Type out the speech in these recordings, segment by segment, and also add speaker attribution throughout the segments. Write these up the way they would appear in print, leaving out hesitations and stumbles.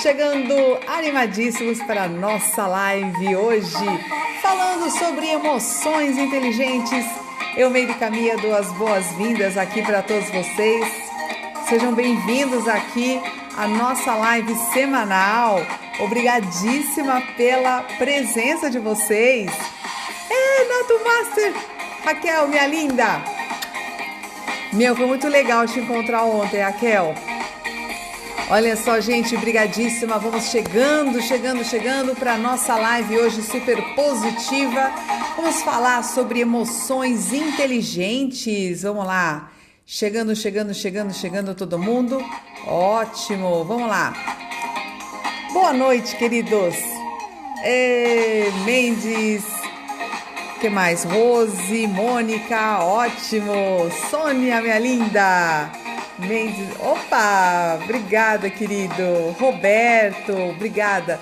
Speaker 1: chegando animadíssimos para a nossa live hoje, falando sobre emoções inteligentes. Eu, Meire Camia, dou as boas-vindas aqui para todos vocês. Sejam bem-vindos aqui à nossa live semanal. Obrigadíssima pela presença de vocês. Nato Master, Raquel, minha linda. Foi muito legal te encontrar ontem, Raquel. Olha só, gente, brigadíssima. Vamos chegando para a nossa live hoje super positiva. Vamos falar sobre emoções inteligentes. Vamos lá. Chegando todo mundo. Ótimo, vamos lá. Boa noite, queridos. Mendes, que mais? Rose, Mônica, ótimo. Sônia, minha linda. Mendes, opa, obrigada, querido. Roberto, obrigada.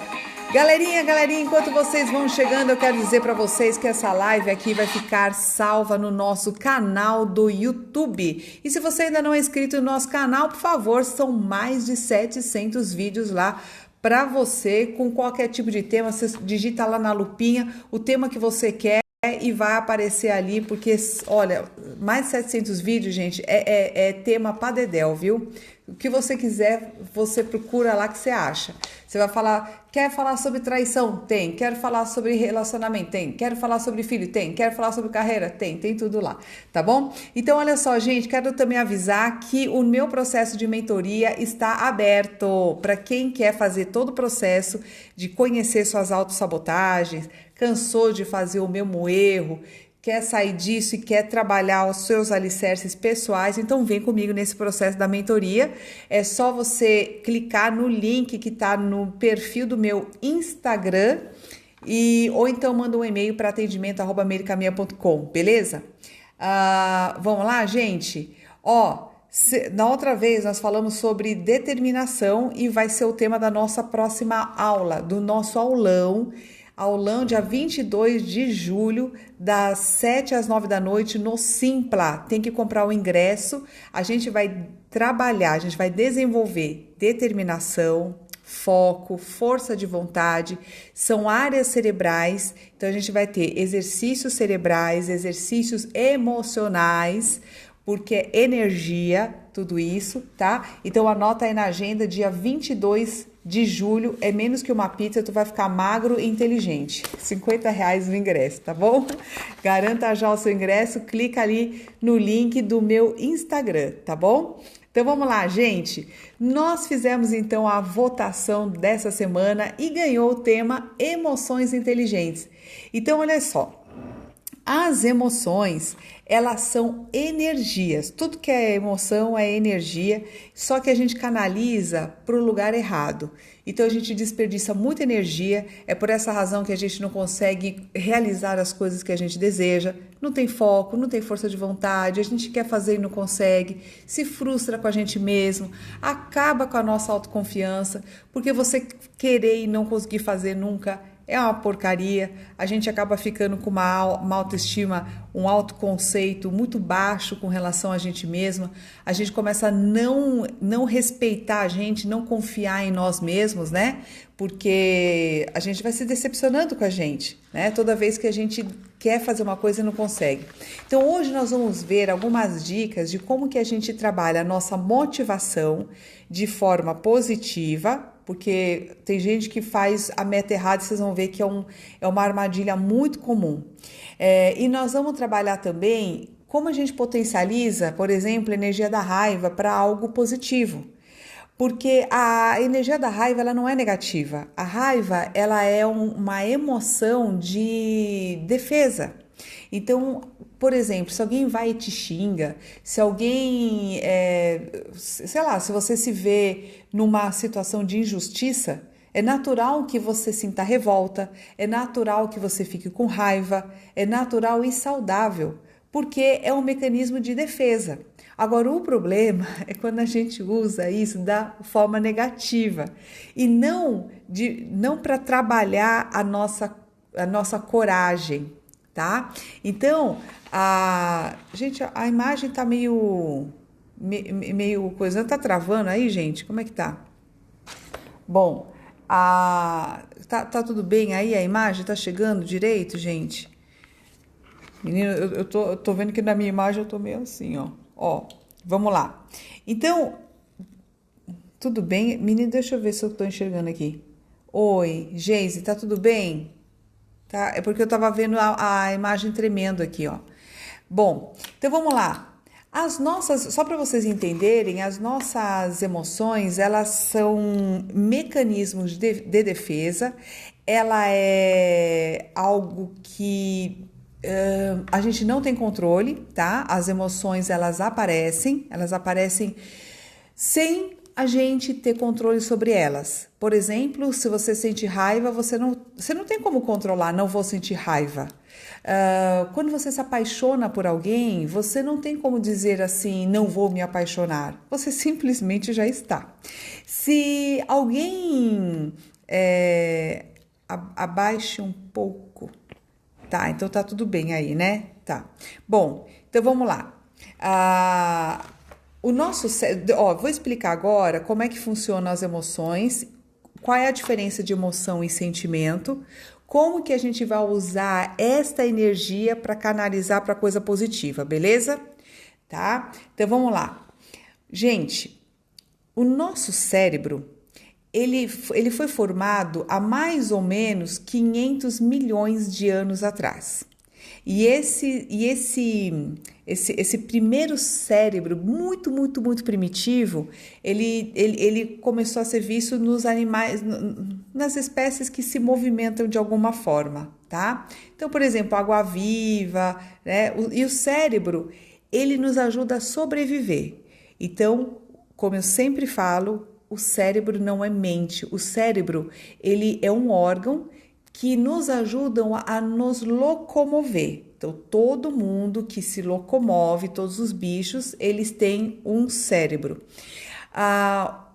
Speaker 1: Galerinha, enquanto vocês vão chegando, eu quero dizer para vocês que essa live aqui vai ficar salva no nosso canal do YouTube. E se você ainda não é inscrito no nosso canal, por favor, são mais de 700 vídeos lá para você, com qualquer tipo de tema. Você digita lá na lupinha o tema que você quer e vai aparecer ali, porque, olha, mais de 700 vídeos, gente, é tema pra dedéu, viu? O que você quiser, você procura lá que você acha. Você vai falar, quer falar sobre traição? Tem. Quero falar sobre relacionamento? Tem. Quero falar sobre filho? Tem. Quero falar sobre carreira? Tem tudo lá, tá bom? Então, olha só, gente, quero também avisar que o meu processo de mentoria está aberto para quem quer fazer todo o processo de conhecer suas autossabotagens, cansou de fazer o mesmo erro, quer sair disso e quer trabalhar os seus alicerces pessoais, então vem comigo nesse processo da mentoria. É só você clicar no link que está no perfil do meu Instagram ou então manda um e-mail para atendimento@meiricamia.com, beleza? Vamos lá, gente? Na outra vez nós falamos sobre determinação e vai ser o tema da nossa próxima aula, do nosso aulão dia 22 de julho, das 7 às 9 da noite, no Simpla. Tem que comprar o ingresso. A gente vai trabalhar, a gente vai desenvolver determinação, foco, força de vontade. São áreas cerebrais, então a gente vai ter exercícios cerebrais, exercícios emocionais, porque é energia, tudo isso, tá? Então anota aí na agenda, dia 22 de julho, é menos que uma pizza, tu vai ficar magro e inteligente. R$50 o ingresso, tá bom? Garanta já o seu ingresso, clica ali no link do meu Instagram, tá bom? Então vamos lá, gente. Nós fizemos então a votação dessa semana e ganhou o tema Emoções Inteligentes. Então olha só, as emoções, elas são energias. Tudo que é emoção é energia, só que a gente canaliza para o lugar errado. Então a gente desperdiça muita energia, é por essa razão que a gente não consegue realizar as coisas que a gente deseja, não tem foco, não tem força de vontade, a gente quer fazer e não consegue, se frustra com a gente mesmo, acaba com a nossa autoconfiança, porque você querer e não conseguir fazer nunca é uma porcaria, a gente acaba ficando com uma autoestima, um autoconceito muito baixo com relação a gente mesma, a gente começa a não respeitar a gente, não confiar em nós mesmos, né? Porque a gente vai se decepcionando com a gente, né? Toda vez que a gente quer fazer uma coisa e não consegue. Então hoje nós vamos ver algumas dicas de como que a gente trabalha a nossa motivação de forma positiva, porque tem gente que faz a meta errada e vocês vão ver que é uma armadilha muito comum. E nós vamos trabalhar também como a gente potencializa, por exemplo, a energia da raiva para algo positivo. Porque a energia da raiva, ela não é negativa. A raiva, ela é uma emoção de defesa. Então, por exemplo, se alguém vai e te xinga, se alguém, sei lá, se você se vê numa situação de injustiça, é natural que você sinta revolta, é natural que você fique com raiva, é natural e saudável, porque é um mecanismo de defesa. Agora, o problema é quando a gente usa isso da forma negativa e não para trabalhar a nossa coragem, tá? Então, gente, a imagem tá meio coisa, tá travando aí, gente? Como é que tá? Bom, tá tudo bem aí? A imagem tá chegando direito, gente? Menino, eu tô vendo que na minha imagem eu tô meio assim, ó. Ó, vamos lá. Então, tudo bem? Menino, deixa eu ver se eu tô enxergando aqui. Oi, Geise, tá tudo bem? Tá? É porque eu tava vendo a imagem tremendo aqui, ó. Bom, então vamos lá. As nossas, só para vocês entenderem, as nossas emoções, elas são mecanismos de defesa. Ela é algo que a gente não tem controle, tá? As emoções, elas aparecem sem a gente ter controle sobre elas. Por exemplo, se você sente raiva, você não tem como controlar, não vou sentir raiva. Quando você se apaixona por alguém, você não tem como dizer assim, não vou me apaixonar. Você simplesmente já está. Se alguém abaixe um pouco, tá? Então tá tudo bem aí, né? Tá. Bom, então vamos lá. O nosso cérebro, vou explicar agora como é que funcionam as emoções, qual é a diferença de emoção e sentimento, como que a gente vai usar esta energia para canalizar para coisa positiva, beleza? Tá? Então vamos lá. Gente, o nosso cérebro, ele foi formado há mais ou menos 500 milhões de anos atrás. E esse primeiro cérebro, muito primitivo, ele começou a ser visto nos animais, nas espécies que se movimentam de alguma forma, tá? Então, por exemplo, água-viva, né? E o cérebro, ele nos ajuda a sobreviver. Então, como eu sempre falo, o cérebro não é mente. O cérebro, ele é um órgão que nos ajudam a nos locomover. Então, todo mundo que se locomove, todos os bichos, eles têm um cérebro. A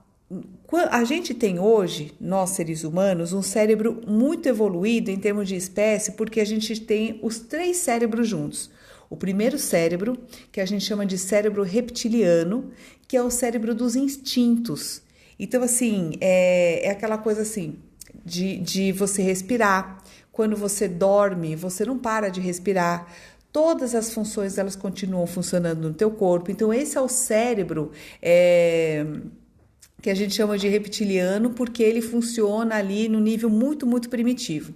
Speaker 1: gente tem hoje, nós seres humanos, um cérebro muito evoluído em termos de espécie, porque a gente tem os 3 cérebros juntos. O primeiro cérebro, que a gente chama de cérebro reptiliano, que é o cérebro dos instintos. Então, assim, é aquela coisa assim, de você respirar. Quando você dorme, você não para de respirar. Todas as funções, elas continuam funcionando no teu corpo. Então, esse é o cérebro que a gente chama de reptiliano, porque ele funciona ali no nível muito primitivo.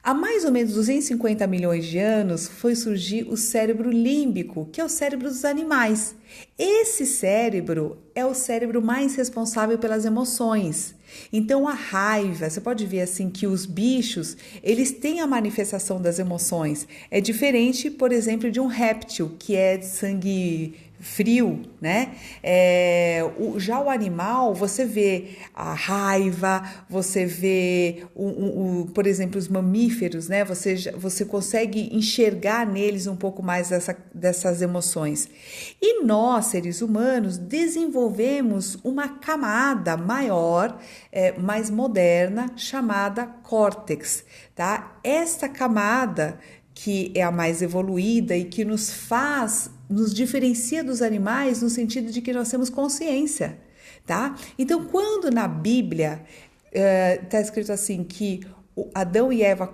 Speaker 1: Há mais ou menos 250 milhões de anos foi surgir o cérebro límbico, que é o cérebro dos animais. Esse cérebro é o cérebro mais responsável pelas emoções. Então a raiva, você pode ver assim que os bichos, eles têm a manifestação das emoções. É diferente, por exemplo, de um réptil, que é de sangue frio, né? Já o animal, você vê a raiva, você vê, por exemplo, os mamíferos, né? Você consegue enxergar neles um pouco mais dessas emoções. E nós, seres humanos, desenvolvemos uma camada maior, mais moderna, chamada córtex, tá? Esta camada, que é a mais evoluída e que nos diferencia dos animais no sentido de que nós temos consciência, tá? Então, quando na Bíblia está escrito assim que Adão e Eva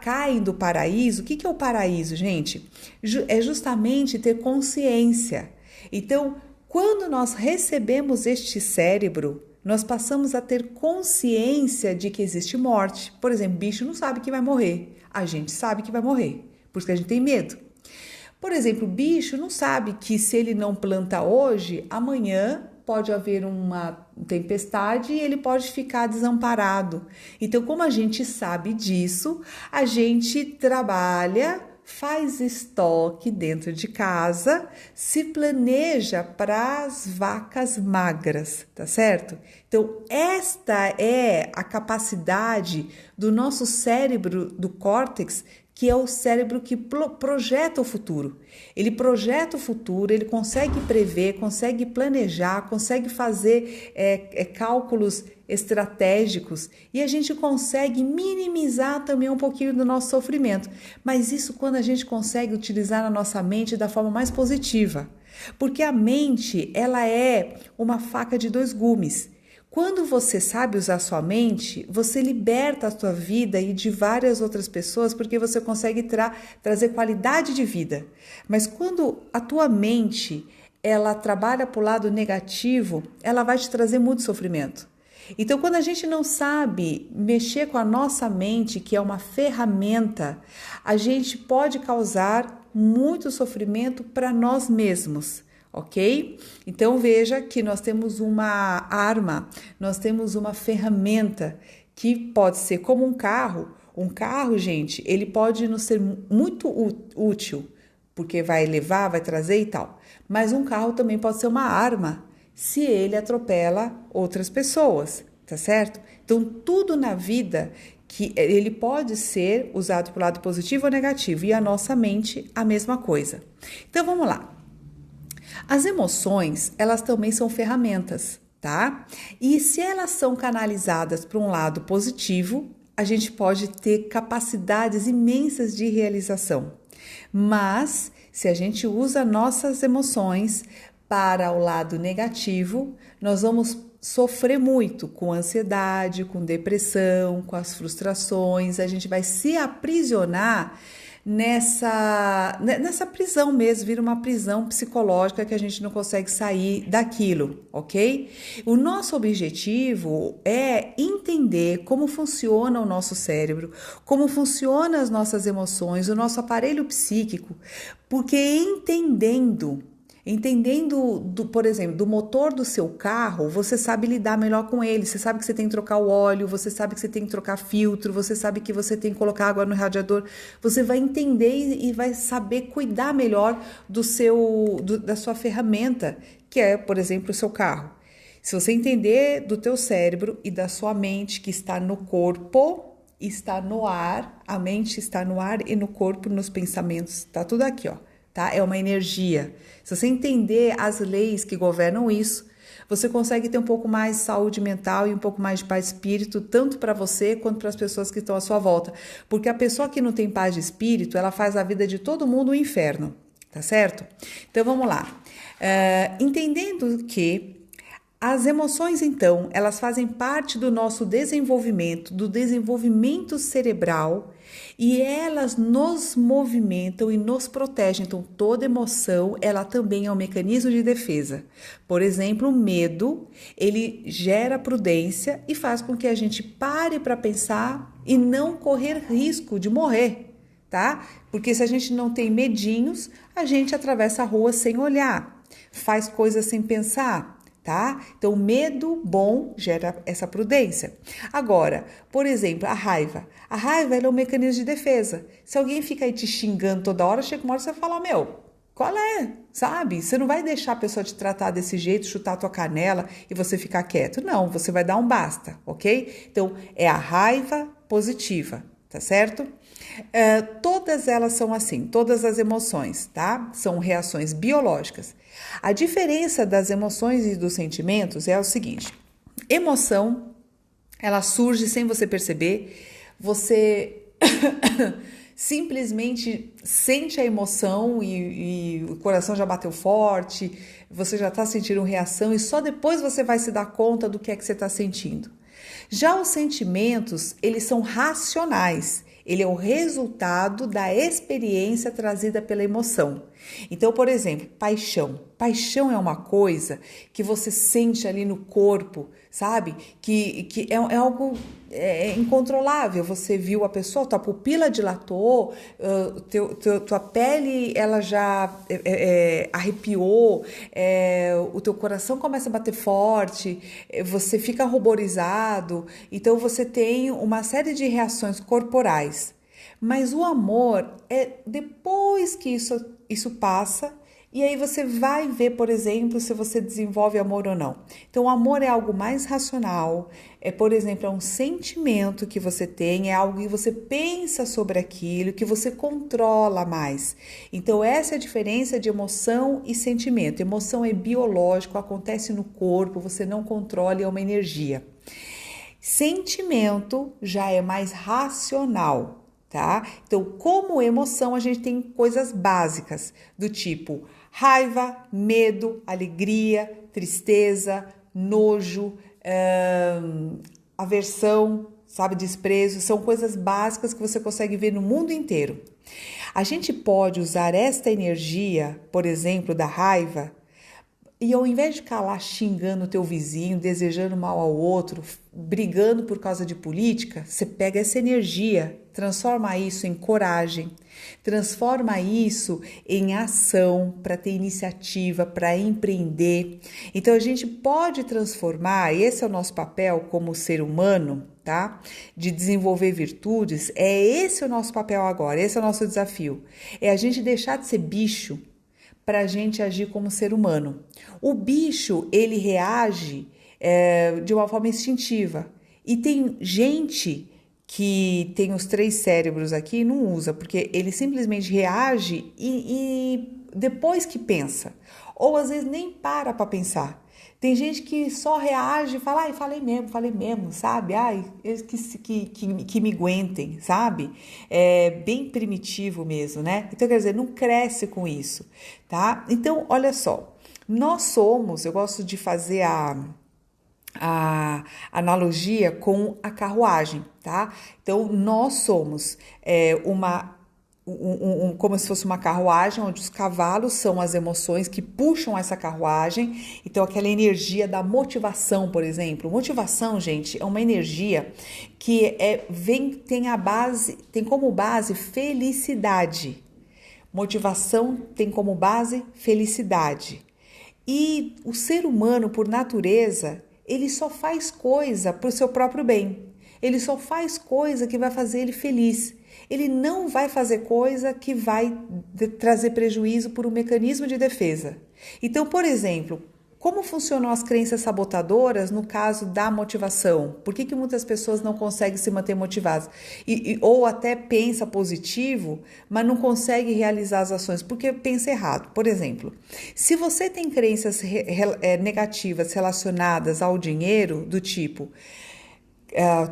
Speaker 1: caem do paraíso, o que é o paraíso, gente? É justamente ter consciência. Então, quando nós recebemos este cérebro, nós passamos a ter consciência de que existe morte. Por exemplo, bicho não sabe que vai morrer. A gente sabe que vai morrer, porque a gente tem medo. Por exemplo, o bicho não sabe que se ele não planta hoje, amanhã pode haver uma tempestade e ele pode ficar desamparado. Então, como a gente sabe disso, a gente trabalha, faz estoque dentro de casa, se planeja para as vacas magras, tá certo? Então, esta é a capacidade do nosso cérebro, do córtex, que é o cérebro que projeta o futuro. Ele projeta o futuro, ele consegue prever, consegue planejar, consegue fazer cálculos estratégicos e a gente consegue minimizar também um pouquinho do nosso sofrimento. Mas isso quando a gente consegue utilizar na nossa mente da forma mais positiva. Porque a mente, ela é uma faca de 2 gumes. Quando você sabe usar sua mente, você liberta a sua vida e de várias outras pessoas, porque você consegue trazer qualidade de vida. Mas quando a tua mente, ela trabalha para o lado negativo, ela vai te trazer muito sofrimento. Então, quando a gente não sabe mexer com a nossa mente, que é uma ferramenta, a gente pode causar muito sofrimento para nós mesmos. Ok? Então veja que nós temos uma arma, nós temos uma ferramenta que pode ser como um carro. Um carro, gente, ele pode nos ser muito útil, porque vai levar, vai trazer e tal. Mas um carro também pode ser uma arma, se ele atropela outras pessoas, tá certo? Então tudo na vida que ele pode ser usado para o lado positivo ou negativo, e a nossa mente a mesma coisa. Então vamos lá. As emoções, elas também são ferramentas, tá? E se elas são canalizadas para um lado positivo, a gente pode ter capacidades imensas de realização. Mas, se a gente usa nossas emoções para o lado negativo, nós vamos sofrer muito com ansiedade, com depressão, com as frustrações, a gente vai se aprisionar nessa prisão mesmo, vira uma prisão psicológica que a gente não consegue sair daquilo, ok? O nosso objetivo é entender como funciona o nosso cérebro, como funcionam as nossas emoções, o nosso aparelho psíquico, porque entendendo, por exemplo, do motor do seu carro, você sabe lidar melhor com ele, você sabe que você tem que trocar o óleo, você sabe que você tem que trocar filtro, você sabe que você tem que colocar água no radiador, você vai entender e vai saber cuidar melhor da sua ferramenta, que é, por exemplo, o seu carro. Se você entender do teu cérebro e da sua mente, que está no corpo, está no ar, a mente está no ar e no corpo, nos pensamentos, tá tudo aqui, ó. Tá? É uma energia. Se você entender as leis que governam isso, você consegue ter um pouco mais de saúde mental e um pouco mais de paz de espírito, tanto para você quanto para as pessoas que estão à sua volta. Porque a pessoa que não tem paz de espírito, ela faz a vida de todo mundo um inferno, tá certo? Então vamos lá. Entendendo que as emoções, então, elas fazem parte do nosso desenvolvimento, do desenvolvimento cerebral, e elas nos movimentam e nos protegem. Então, toda emoção, ela também é um mecanismo de defesa. Por exemplo, o medo, ele gera prudência e faz com que a gente pare para pensar e não correr risco de morrer, tá? Porque se a gente não tem medinhos, a gente atravessa a rua sem olhar, faz coisas sem pensar, tá? Então, o medo bom gera essa prudência. Agora, por exemplo, a raiva. A raiva ela é um mecanismo de defesa. Se alguém fica aí te xingando toda hora, chega uma hora você vai falar, qual é? Sabe? Você não vai deixar a pessoa te tratar desse jeito, chutar a tua canela e você ficar quieto. Não, você vai dar um basta, ok? Então, é a raiva positiva, tá certo? Todas elas são assim, todas as emoções, tá? São reações biológicas. A diferença das emoções e dos sentimentos é o seguinte: emoção, ela surge sem você perceber, você simplesmente sente a emoção e o coração já bateu forte, você já está sentindo reação e só depois você vai se dar conta do que é que você está sentindo. Já os sentimentos, eles são racionais. Ele é o resultado da experiência trazida pela emoção. Então, por exemplo, paixão. Paixão é uma coisa que você sente ali no corpo, sabe? Que é algo incontrolável. Você viu a pessoa, tua pupila dilatou, tua pele ela já arrepiou, o teu coração começa a bater forte, você fica ruborizado. Então, você tem uma série de reações corporais. Mas o amor é depois que isso passa, e aí você vai ver, por exemplo, se você desenvolve amor ou não. Então, o amor é algo mais racional, por exemplo, é um sentimento que você tem, é algo que você pensa sobre aquilo, que você controla mais. Então, essa é a diferença de emoção e sentimento. Emoção é biológico, acontece no corpo, você não controla, é uma energia. Sentimento já é mais racional. Tá? Então, como emoção, a gente tem coisas básicas do tipo raiva, medo, alegria, tristeza, nojo, aversão, sabe, desprezo, são coisas básicas que você consegue ver no mundo inteiro. A gente pode usar esta energia, por exemplo, da raiva, e ao invés de ficar lá xingando o teu vizinho, desejando mal ao outro, brigando por causa de política, você pega essa energia, transforma isso em coragem, transforma isso em ação para ter iniciativa, para empreender. Então a gente pode transformar, esse é o nosso papel como ser humano, tá? De desenvolver virtudes, é esse o nosso papel agora, esse é o nosso desafio. É a gente deixar de ser bicho para a gente agir como ser humano. O bicho, ele reage de uma forma instintiva. E tem gente que tem os 3 cérebros aqui e não usa, porque ele simplesmente reage e depois que pensa. Ou às vezes nem para pensar. Tem gente que só reage e fala, ai, falei mesmo, sabe? Ai, eles que me aguentem, sabe? É bem primitivo mesmo, né? Então, quer dizer, não cresce com isso, tá? Então, olha só, nós somos, eu gosto de fazer a analogia com a carruagem, tá? Então, nós somos como se fosse uma carruagem, onde os cavalos são as emoções que puxam essa carruagem. Então, aquela energia da motivação, por exemplo. Motivação, gente, é uma energia que tem como base felicidade. Motivação tem como base felicidade. E o ser humano, por natureza, ele só faz coisa para o seu próprio bem. Ele só faz coisa que vai fazer ele feliz. Ele não vai fazer coisa que vai trazer prejuízo por um mecanismo de defesa. Então, por exemplo, como funcionam as crenças sabotadoras no caso da motivação? Por que muitas pessoas não conseguem se manter motivadas? Ou até pensa positivo, mas não consegue realizar as ações porque pensa errado. Por exemplo, se você tem crenças negativas relacionadas ao dinheiro, do tipo...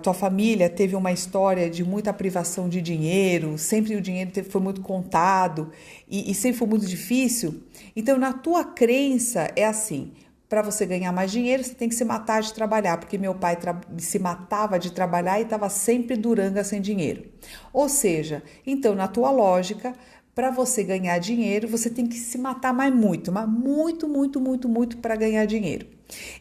Speaker 1: tua família teve uma história de muita privação de dinheiro, sempre o dinheiro foi muito contado e sempre foi muito difícil. Então, na tua crença é assim, para você ganhar mais dinheiro, você tem que se matar de trabalhar, porque meu pai se matava de trabalhar e estava sempre duranga sem dinheiro. Ou seja, então, na tua lógica, para você ganhar dinheiro, você tem que se matar mas muito para ganhar dinheiro.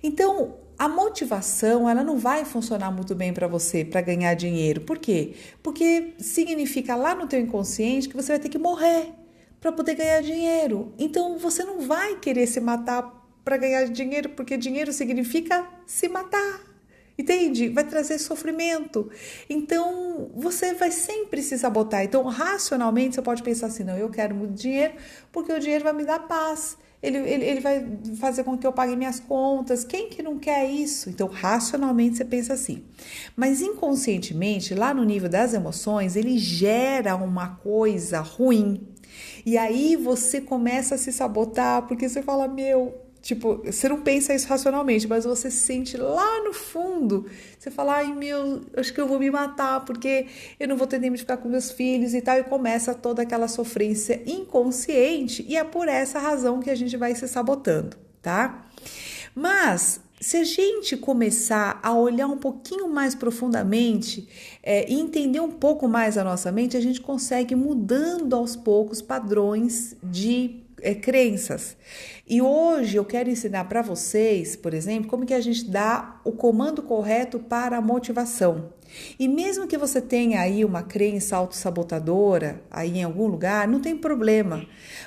Speaker 1: Então, a motivação, ela não vai funcionar muito bem para você para ganhar dinheiro. Por quê? Porque significa lá no teu inconsciente que você vai ter que morrer para poder ganhar dinheiro. Então, você não vai querer se matar para ganhar dinheiro, porque dinheiro significa se matar. Entende? Vai trazer sofrimento. Então, você vai sempre se sabotar. Então, racionalmente, você pode pensar assim, não, eu quero muito dinheiro porque o dinheiro vai me dar paz. Ele vai fazer com que eu pague minhas contas. Quem que não quer isso? Então, racionalmente, você pensa assim. Mas, inconscientemente, lá no nível das emoções, ele gera uma coisa ruim. E aí, você começa a se sabotar, porque você fala, tipo, você não pensa isso racionalmente, mas você sente lá no fundo, você fala, ai acho que eu vou me matar, porque eu não vou ter tempo de ficar com meus filhos e tal, e começa toda aquela sofrência inconsciente, e é por essa razão que a gente vai se sabotando, tá? Mas, se a gente começar a olhar um pouquinho mais profundamente e entender um pouco mais a nossa mente, a gente consegue ir mudando aos poucos padrões de crenças. E hoje eu quero ensinar para vocês, por exemplo, como que a gente dá o comando correto para a motivação. E mesmo que você tenha aí uma crença autossabotadora aí em algum lugar, não tem problema.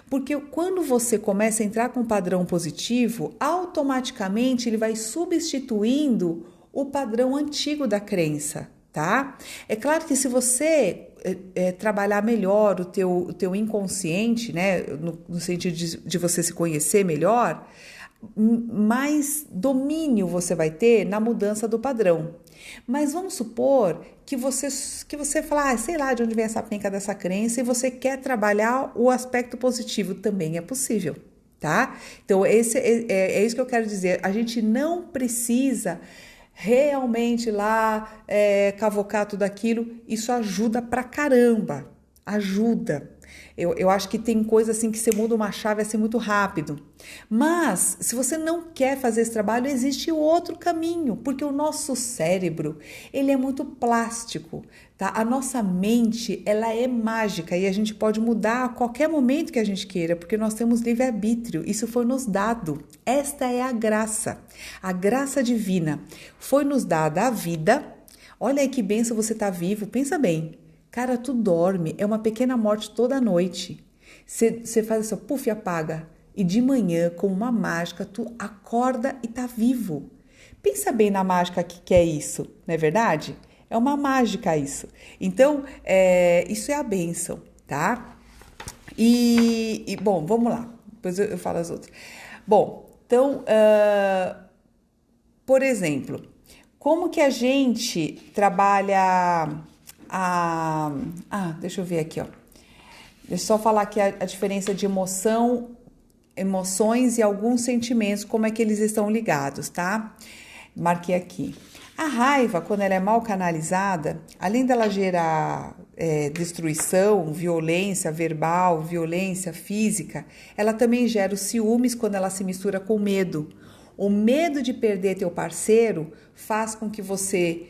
Speaker 1: Porque quando você começa a entrar com um padrão positivo, automaticamente ele vai substituindo o padrão antigo da crença, tá? É claro que se você trabalhar melhor o teu inconsciente, né, no sentido de você se conhecer melhor, mais domínio você vai ter na mudança do padrão. Mas vamos supor que você fala, sei lá de onde vem essa penca dessa crença, e você quer trabalhar o aspecto positivo, também é possível, tá? Então, é isso que eu quero dizer. A gente não precisa realmente lá cavocar tudo aquilo. Isso ajuda pra caramba, ajuda. Eu acho que tem coisa assim que você muda uma chave assim muito rápido. Mas, se você não quer fazer esse trabalho, existe outro caminho, porque o nosso cérebro, ele é muito plástico, tá? A nossa mente, ela é mágica e a gente pode mudar a qualquer momento que a gente queira, porque nós temos livre-arbítrio, isso foi nos dado. Esta é a graça divina. Foi nos dada a vida. Olha aí que bênção você tá vivo, pensa bem. Cara, tu dorme, é uma pequena morte toda noite. Você faz assim, puf, apaga. E de manhã, com uma mágica, tu acorda e tá vivo. Pensa bem na mágica que é isso, não é verdade? É uma mágica isso. Então, isso é a bênção, tá? Bom, vamos lá. Depois eu falo as outras. Bom, então, por exemplo, como que a gente trabalha deixa eu ver aqui, ó. Deixa eu só falar aqui a diferença de emoções e alguns sentimentos, como é que eles estão ligados, tá? Marquei aqui. A raiva, quando ela é mal canalizada, além dela gerar destruição, violência verbal, violência física, ela também gera os ciúmes quando ela se mistura com medo. O medo de perder teu parceiro faz com que você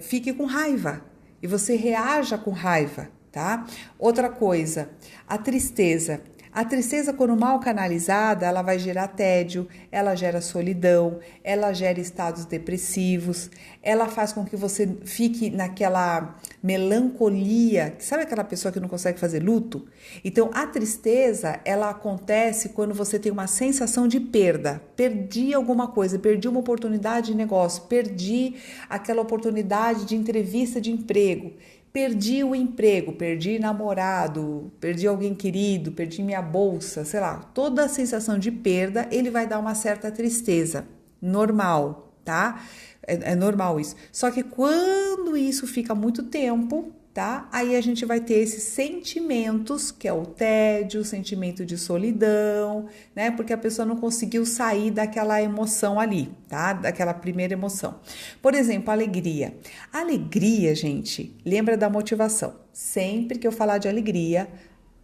Speaker 1: fique com raiva e você reaja com raiva, tá? Outra coisa, a tristeza. A tristeza, quando mal canalizada, ela vai gerar tédio, ela gera solidão, ela gera estados depressivos, ela faz com que você fique naquela melancolia, sabe aquela pessoa que não consegue fazer luto? Então, a tristeza, ela acontece quando você tem uma sensação de perda. Perdi alguma coisa, perdi uma oportunidade de negócio, perdi aquela oportunidade de entrevista de emprego. Perdi o emprego, perdi namorado, perdi alguém querido, perdi minha bolsa, sei lá. Toda a sensação de perda, ele vai dar uma certa tristeza. Normal, tá? É normal isso. Só que quando isso fica muito tempo, tá? Aí a gente vai ter esses sentimentos, que é o tédio, o sentimento de solidão, né? Porque a pessoa não conseguiu sair daquela emoção ali, tá? Daquela primeira emoção. Por exemplo, alegria. Alegria, gente, lembra da motivação. Sempre que eu falar de alegria,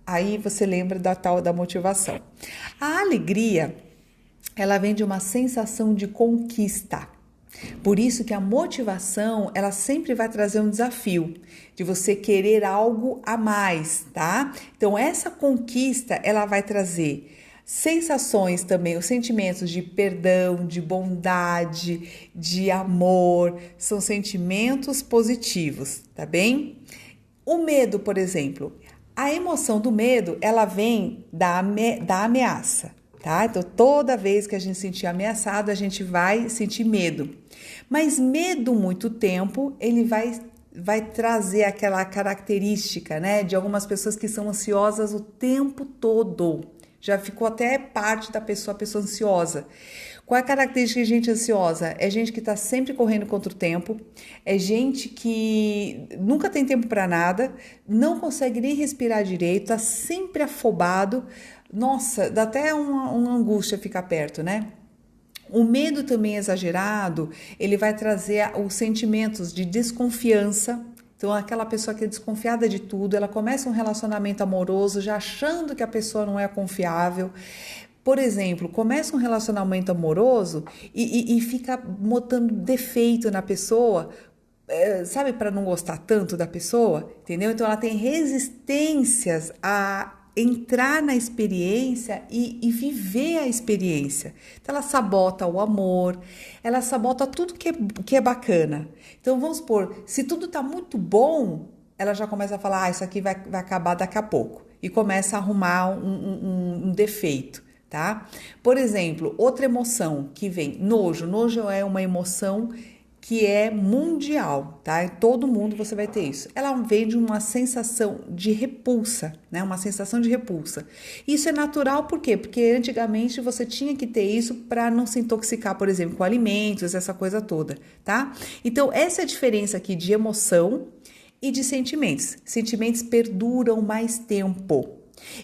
Speaker 1: aí você lembra da tal da motivação. A alegria, ela vem de uma sensação de conquista. Por isso que a motivação, ela sempre vai trazer um desafio de você querer algo a mais, tá? Então, essa conquista, ela vai trazer sensações também, os sentimentos de perdão, de bondade, de amor, são sentimentos positivos, tá bem? O medo, por exemplo, a emoção do medo, ela vem da ameaça. Tá? Então, toda vez que a gente se sentir ameaçado, a gente vai sentir medo. Mas medo muito tempo, ele vai trazer aquela característica, né? De algumas pessoas que são ansiosas o tempo todo. Já ficou até parte da pessoa, a pessoa ansiosa. Qual é a característica de gente ansiosa? É gente que está sempre correndo contra o tempo, é gente que nunca tem tempo para nada, não consegue nem respirar direito, está sempre afobado. Nossa, dá até uma angústia ficar perto, né? O medo também exagerado, ele vai trazer os sentimentos de desconfiança. Então, aquela pessoa que é desconfiada de tudo, ela começa um relacionamento amoroso já achando que a pessoa não é confiável. Por exemplo, começa um relacionamento amoroso e fica botando defeito na pessoa, sabe, para não gostar tanto da pessoa, entendeu? Então, ela tem resistências a entrar na experiência e viver a experiência. Então, ela sabota o amor, ela sabota tudo que é bacana. Então, vamos supor, se tudo tá muito bom, ela já começa a falar, isso aqui vai acabar daqui a pouco. E começa a arrumar um defeito, tá? Por exemplo, outra emoção que vem, nojo. Nojo é uma emoção que é mundial, tá? Todo mundo você vai ter isso. Ela vem de uma sensação de repulsa, né? Uma sensação de repulsa. Isso é natural, por quê? Porque antigamente você tinha que ter isso para não se intoxicar, por exemplo, com alimentos, essa coisa toda, tá? Então, essa é a diferença aqui de emoção e de sentimentos. Sentimentos perduram mais tempo.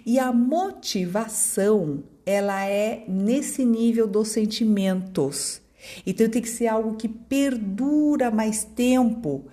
Speaker 1: E a motivação, ela é nesse nível dos sentimentos. Então tem que ser algo que perdura mais tempo,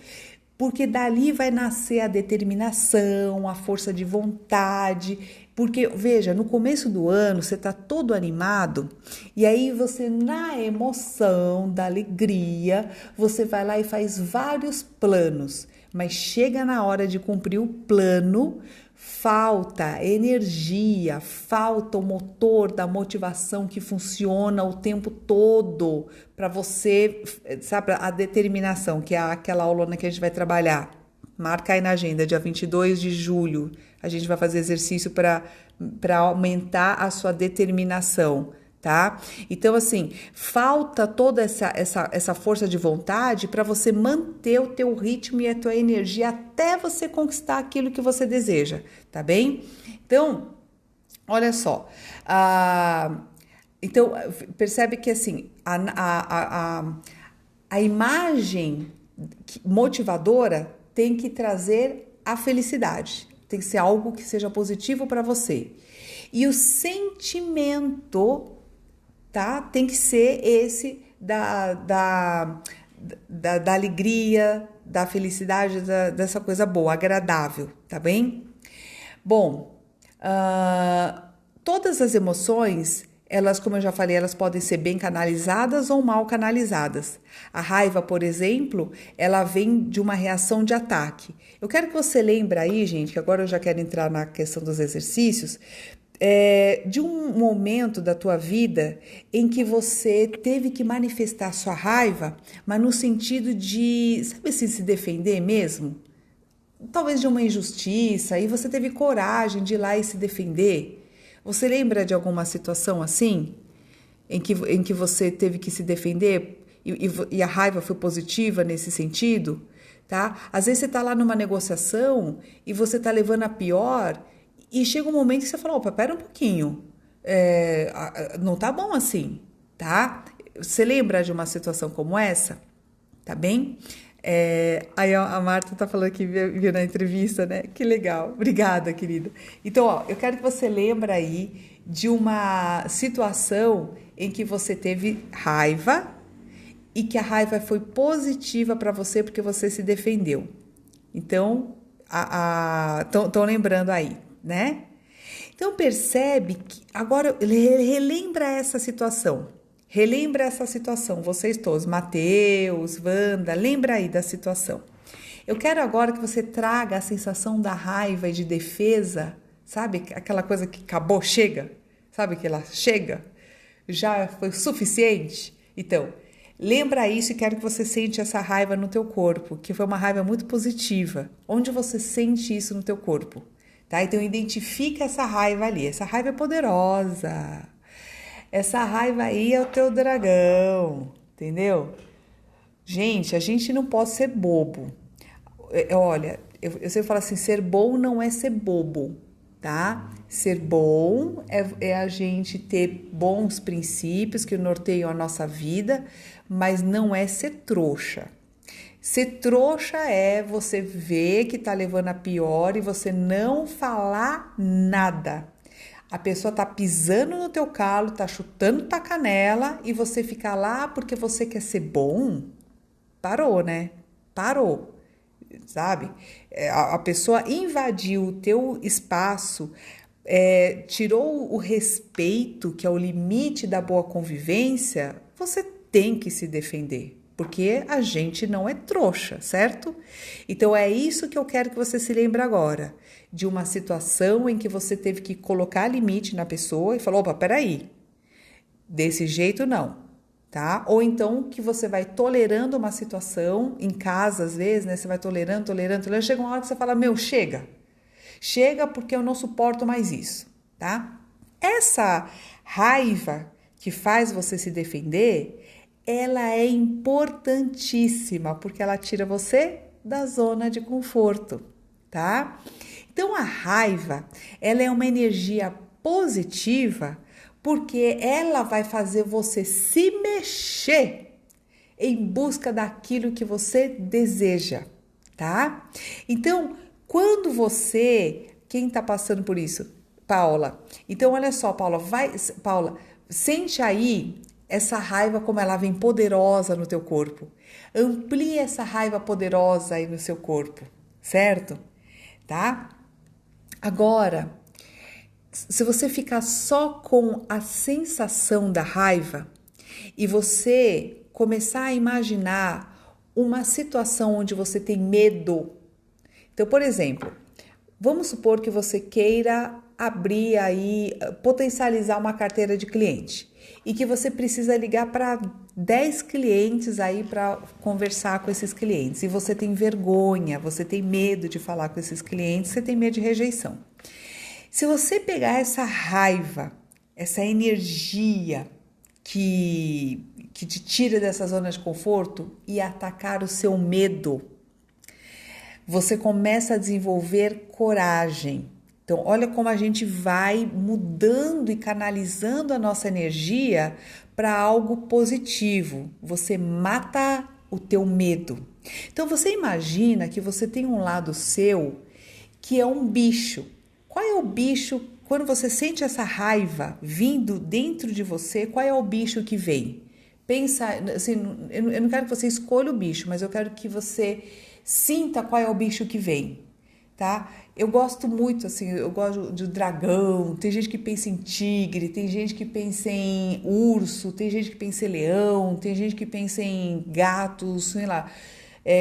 Speaker 1: porque dali vai nascer a determinação, a força de vontade. Porque, veja, no começo do ano você está todo animado e aí você, na emoção da alegria, você vai lá e faz vários planos, mas chega na hora de cumprir o plano, falta energia, falta o motor da motivação que funciona o tempo todo para você, sabe, a determinação, que é aquela aula que a gente vai trabalhar. Marca aí na agenda, dia 22 de julho, a gente vai fazer exercício para aumentar a sua determinação, tá? Então, assim, falta toda essa força de vontade para você manter o teu ritmo e a tua energia até você conquistar aquilo que você deseja, tá bem? Então, olha só, então, percebe que, assim, a imagem motivadora tem que trazer a felicidade, tem que ser algo que seja positivo para você. E o sentimento, tá? Tem que ser esse da alegria, da felicidade, dessa coisa boa, agradável, tá bem? Bom, todas as emoções, elas, como eu já falei, elas podem ser bem canalizadas ou mal canalizadas. A raiva, por exemplo, ela vem de uma reação de ataque. Eu quero que você lembre aí, gente, que agora eu já quero entrar na questão dos exercícios, de um momento da tua vida em que você teve que manifestar sua raiva, mas no sentido de, sabe assim, se defender mesmo? Talvez de uma injustiça, e você teve coragem de ir lá e se defender. Você lembra de alguma situação assim, em que você teve que se defender e a raiva foi positiva nesse sentido, tá? Às vezes você tá lá numa negociação e você tá levando a pior e chega um momento que você fala, opa, pera um pouquinho, não tá bom assim, tá? Você lembra de uma situação como essa? Tá bem? Aí a Marta tá falando que viu na entrevista, né? Que legal. Obrigada, querida. Então, ó, eu quero que você lembre aí de uma situação em que você teve raiva e que a raiva foi positiva para você porque você se defendeu. Então, estão lembrando aí, né? Então, percebe que agora relembra essa situação. Relembra essa situação, vocês todos, Mateus, Wanda, lembra aí da situação. Eu quero agora que você traga a sensação da raiva e de defesa, sabe? Aquela coisa que acabou, chega, sabe que ela chega? Já foi suficiente? Então, lembra isso e quero que você sente essa raiva no teu corpo, que foi uma raiva muito positiva. Onde você sente isso no teu corpo? Tá? Então, identifica essa raiva ali. Essa raiva é poderosa. Essa raiva aí é o teu dragão, entendeu? Gente, a gente não pode ser bobo. Olha, eu sempre falo assim, ser bom não é ser bobo, tá? Ser bom é a gente ter bons princípios que norteiam a nossa vida, mas não é ser trouxa. Ser trouxa é você ver que tá levando a pior e você não falar nada. A pessoa tá pisando no teu calo, tá chutando tua canela e você fica lá porque você quer ser bom? Parou, né? Parou, sabe? A pessoa invadiu o teu espaço, tirou o respeito, que é o limite da boa convivência, você tem que se defender. Porque a gente não é trouxa, certo? Então é isso que eu quero que você se lembre agora. De uma situação em que você teve que colocar limite na pessoa e falou, opa, peraí, desse jeito não, tá? Ou então que você vai tolerando uma situação, em casa às vezes, né? Você vai tolerando, chega uma hora que você fala, meu, chega. Chega porque eu não suporto mais isso, tá? Essa raiva que faz você se defender, ela é importantíssima, porque ela tira você da zona de conforto, tá? Então, a raiva, ela é uma energia positiva porque ela vai fazer você se mexer em busca daquilo que você deseja, tá? Então, quando você... Quem tá passando por isso? Paula. Então, olha só, Paula, Paula, sente aí essa raiva como ela vem poderosa no teu corpo. Amplie essa raiva poderosa aí no seu corpo, certo? Tá? Agora, se você ficar só com a sensação da raiva e você começar a imaginar uma situação onde você tem medo. Então, por exemplo, vamos supor que você queira abrir aí, potencializar uma carteira de cliente e que você precisa ligar para 10 clientes aí para conversar com esses clientes e você tem vergonha, você tem medo de falar com esses clientes, você tem medo de rejeição. Se você pegar essa raiva, essa energia que te tira dessa zona de conforto e atacar o seu medo, você começa a desenvolver coragem. Então, olha como a gente vai mudando e canalizando a nossa energia para algo positivo. Você mata o teu medo. Então, você imagina que você tem um lado seu que é um bicho. Qual é o bicho? Quando você sente essa raiva vindo dentro de você, qual é o bicho que vem? Pensa, assim, eu não quero que você escolha o bicho, mas eu quero que você sinta qual é o bicho que vem, tá? Eu gosto muito, assim, eu gosto de dragão, tem gente que pensa em tigre, tem gente que pensa em urso, tem gente que pensa em leão, tem gente que pensa em gatos, sei lá,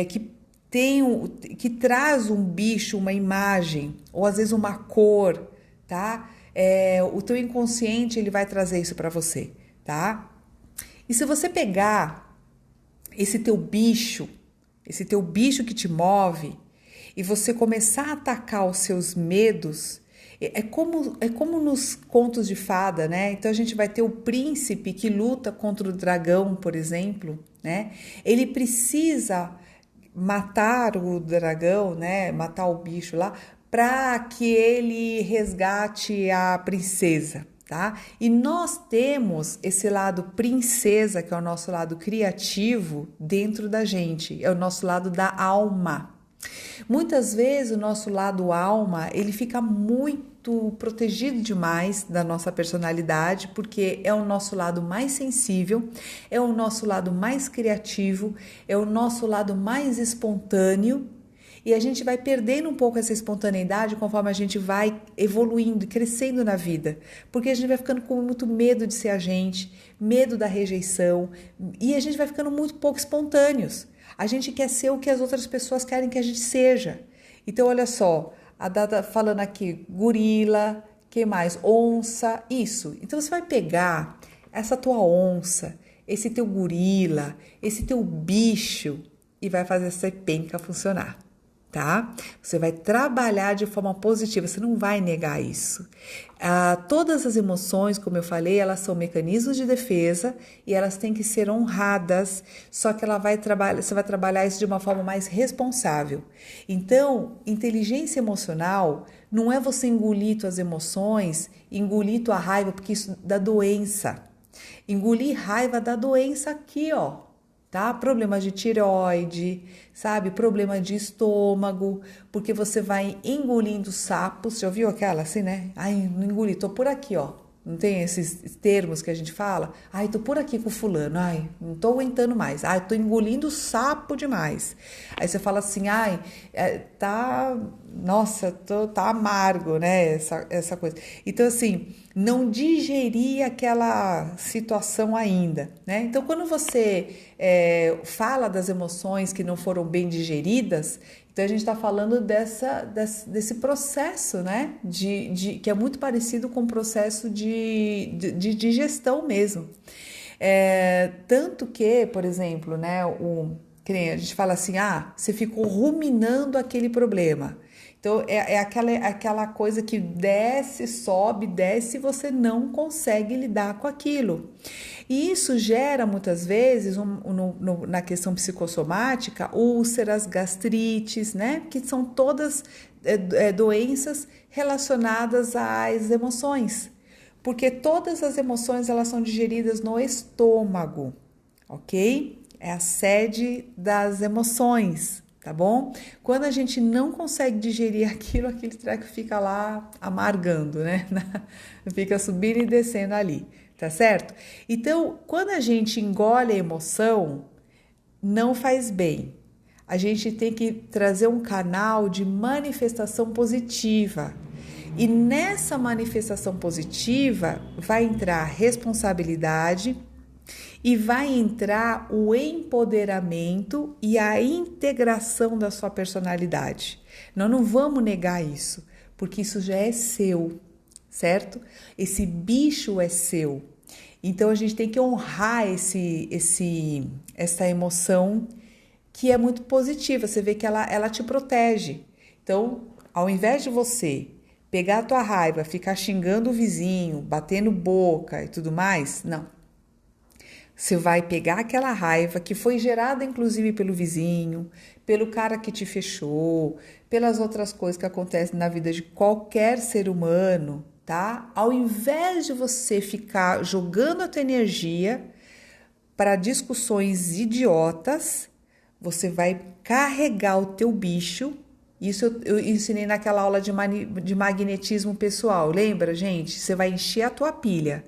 Speaker 1: que traz um bicho, uma imagem, ou às vezes uma cor, tá? O teu inconsciente, ele vai trazer isso para você, tá? E se você pegar esse teu bicho que te move, e você começar a atacar os seus medos, é como nos contos de fada, né? Então a gente vai ter o príncipe que luta contra o dragão, por exemplo, né? Ele precisa matar o dragão, né? Matar o bicho lá, para que ele resgate a princesa. Tá? E nós temos esse lado princesa, que é o nosso lado criativo, dentro da gente, é o nosso lado da alma. Muitas vezes o nosso lado alma, ele fica muito protegido demais da nossa personalidade, porque é o nosso lado mais sensível, é o nosso lado mais criativo, é o nosso lado mais espontâneo. E a gente vai perdendo um pouco essa espontaneidade conforme a gente vai evoluindo e crescendo na vida. Porque a gente vai ficando com muito medo de ser a gente, medo da rejeição, e a gente vai ficando muito pouco espontâneos. A gente quer ser o que as outras pessoas querem que a gente seja. Então, olha só, a Dada falando aqui, gorila, que mais? Onça, isso. Então, você vai pegar essa tua onça, esse teu gorila, esse teu bicho e vai fazer essa penca funcionar. Tá? Você vai trabalhar de forma positiva, você não vai negar isso. Todas as emoções, como eu falei, elas são mecanismos de defesa e elas têm que ser honradas, só que você vai trabalhar isso de uma forma mais responsável. Então, inteligência emocional não é você engolir tuas emoções, engolir tua raiva, porque isso dá doença. Engolir raiva dá doença aqui, ó. Tá? Problema de tireoide, sabe? Problema de estômago, porque você vai engolindo sapos. Já ouviu aquela assim, né? Ai, não engoli, tô por aqui, ó. Não tem esses termos que a gente fala? Ai, tô por aqui com o fulano. Ai, não tô aguentando mais. Ai, tô engolindo sapo demais. Aí você fala assim, ai, nossa, tá amargo, né? Essa coisa. Então, assim, não digeri aquela situação ainda, né? Então, quando você fala das emoções que não foram bem digeridas, então a gente está falando desse processo, né? Que é muito parecido com o processo de digestão mesmo. Tanto que, por exemplo, né? Que nem a gente fala assim, você ficou ruminando aquele problema. Então, aquela coisa que desce, sobe, desce e você não consegue lidar com aquilo. E isso gera, muitas vezes, na questão psicossomática, úlceras, gastrites, né? Que são todas doenças relacionadas às emoções. Porque todas as emoções, elas são digeridas no estômago, ok? É a sede das emoções. Tá bom? Quando a gente não consegue digerir aquilo, aquele treco fica lá amargando, né? Fica subindo e descendo ali, tá certo? Então, quando a gente engole a emoção, não faz bem. A gente tem que trazer um canal de manifestação positiva. E nessa manifestação positiva vai entrar a responsabilidade e vai entrar o empoderamento e a integração da sua personalidade. Nós não vamos negar isso, porque isso já é seu, certo? Esse bicho é seu. Então a gente tem que honrar essa emoção que é muito positiva. Você vê que ela te protege. Então, ao invés de você pegar a tua raiva, ficar xingando o vizinho, batendo boca e tudo mais, não. Você vai pegar aquela raiva que foi gerada inclusive pelo vizinho, pelo cara que te fechou, pelas outras coisas que acontecem na vida de qualquer ser humano, tá? Ao invés de você ficar jogando a tua energia para discussões idiotas, você vai carregar o teu bicho. Isso eu ensinei naquela aula de magnetismo pessoal. Lembra, gente? Você vai encher a tua pilha.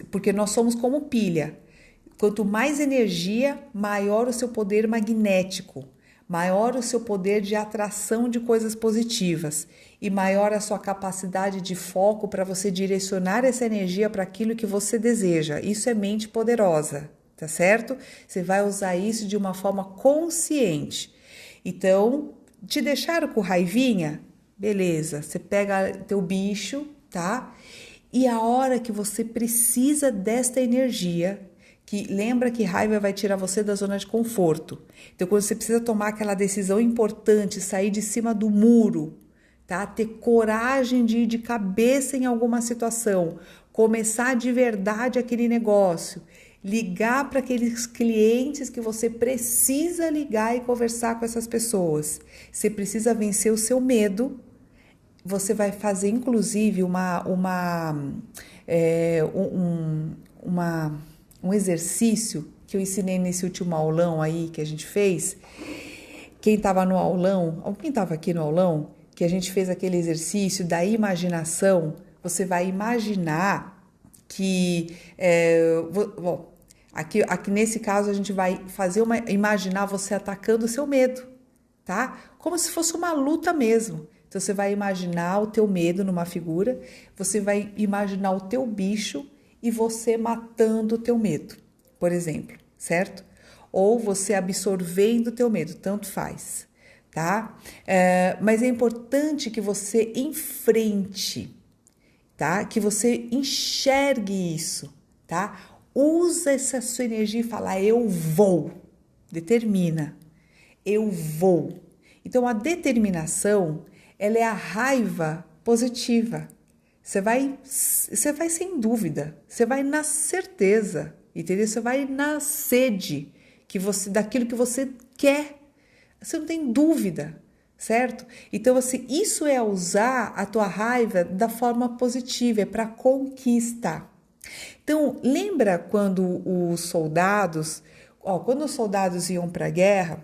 Speaker 1: Porque nós somos como pilha. Quanto mais energia, maior o seu poder magnético, maior o seu poder de atração de coisas positivas e maior a sua capacidade de foco para você direcionar essa energia para aquilo que você deseja. Isso é mente poderosa, tá certo? Você vai usar isso de uma forma consciente. Então, te deixaram com raivinha? Beleza, você pega teu bicho, tá? E a hora que você precisa desta energia, que lembra que raiva vai tirar você da zona de conforto. Então, quando você precisa tomar aquela decisão importante, sair de cima do muro, tá? Ter coragem de ir de cabeça em alguma situação, começar de verdade aquele negócio, ligar para aqueles clientes que você precisa ligar e conversar com essas pessoas. Você precisa vencer o seu medo. Você vai fazer, inclusive, um exercício que eu ensinei nesse último aulão aí que a gente fez. Quem estava no aulão, alguém estava aqui no aulão, que a gente fez aquele exercício da imaginação. Você vai imaginar que, aqui nesse caso a gente vai imaginar você atacando o seu medo, tá? Como se fosse uma luta mesmo. Então você vai imaginar o teu medo numa figura, você vai imaginar o teu bicho e você matando o teu medo, por exemplo, certo? Ou você absorvendo o teu medo, tanto faz, tá? Mas é importante que você enfrente, tá? Que você enxergue isso, tá? Usa essa sua energia e fala, eu vou. Determina, eu vou. Então, a determinação, ela é a raiva positiva. Você vai sem dúvida, você vai na certeza, entendeu? Você vai na sede daquilo que você quer. Você não tem dúvida, certo? Então, assim, isso é usar a tua raiva da forma positiva, é para conquista. Então, lembra quando os soldados iam para a guerra,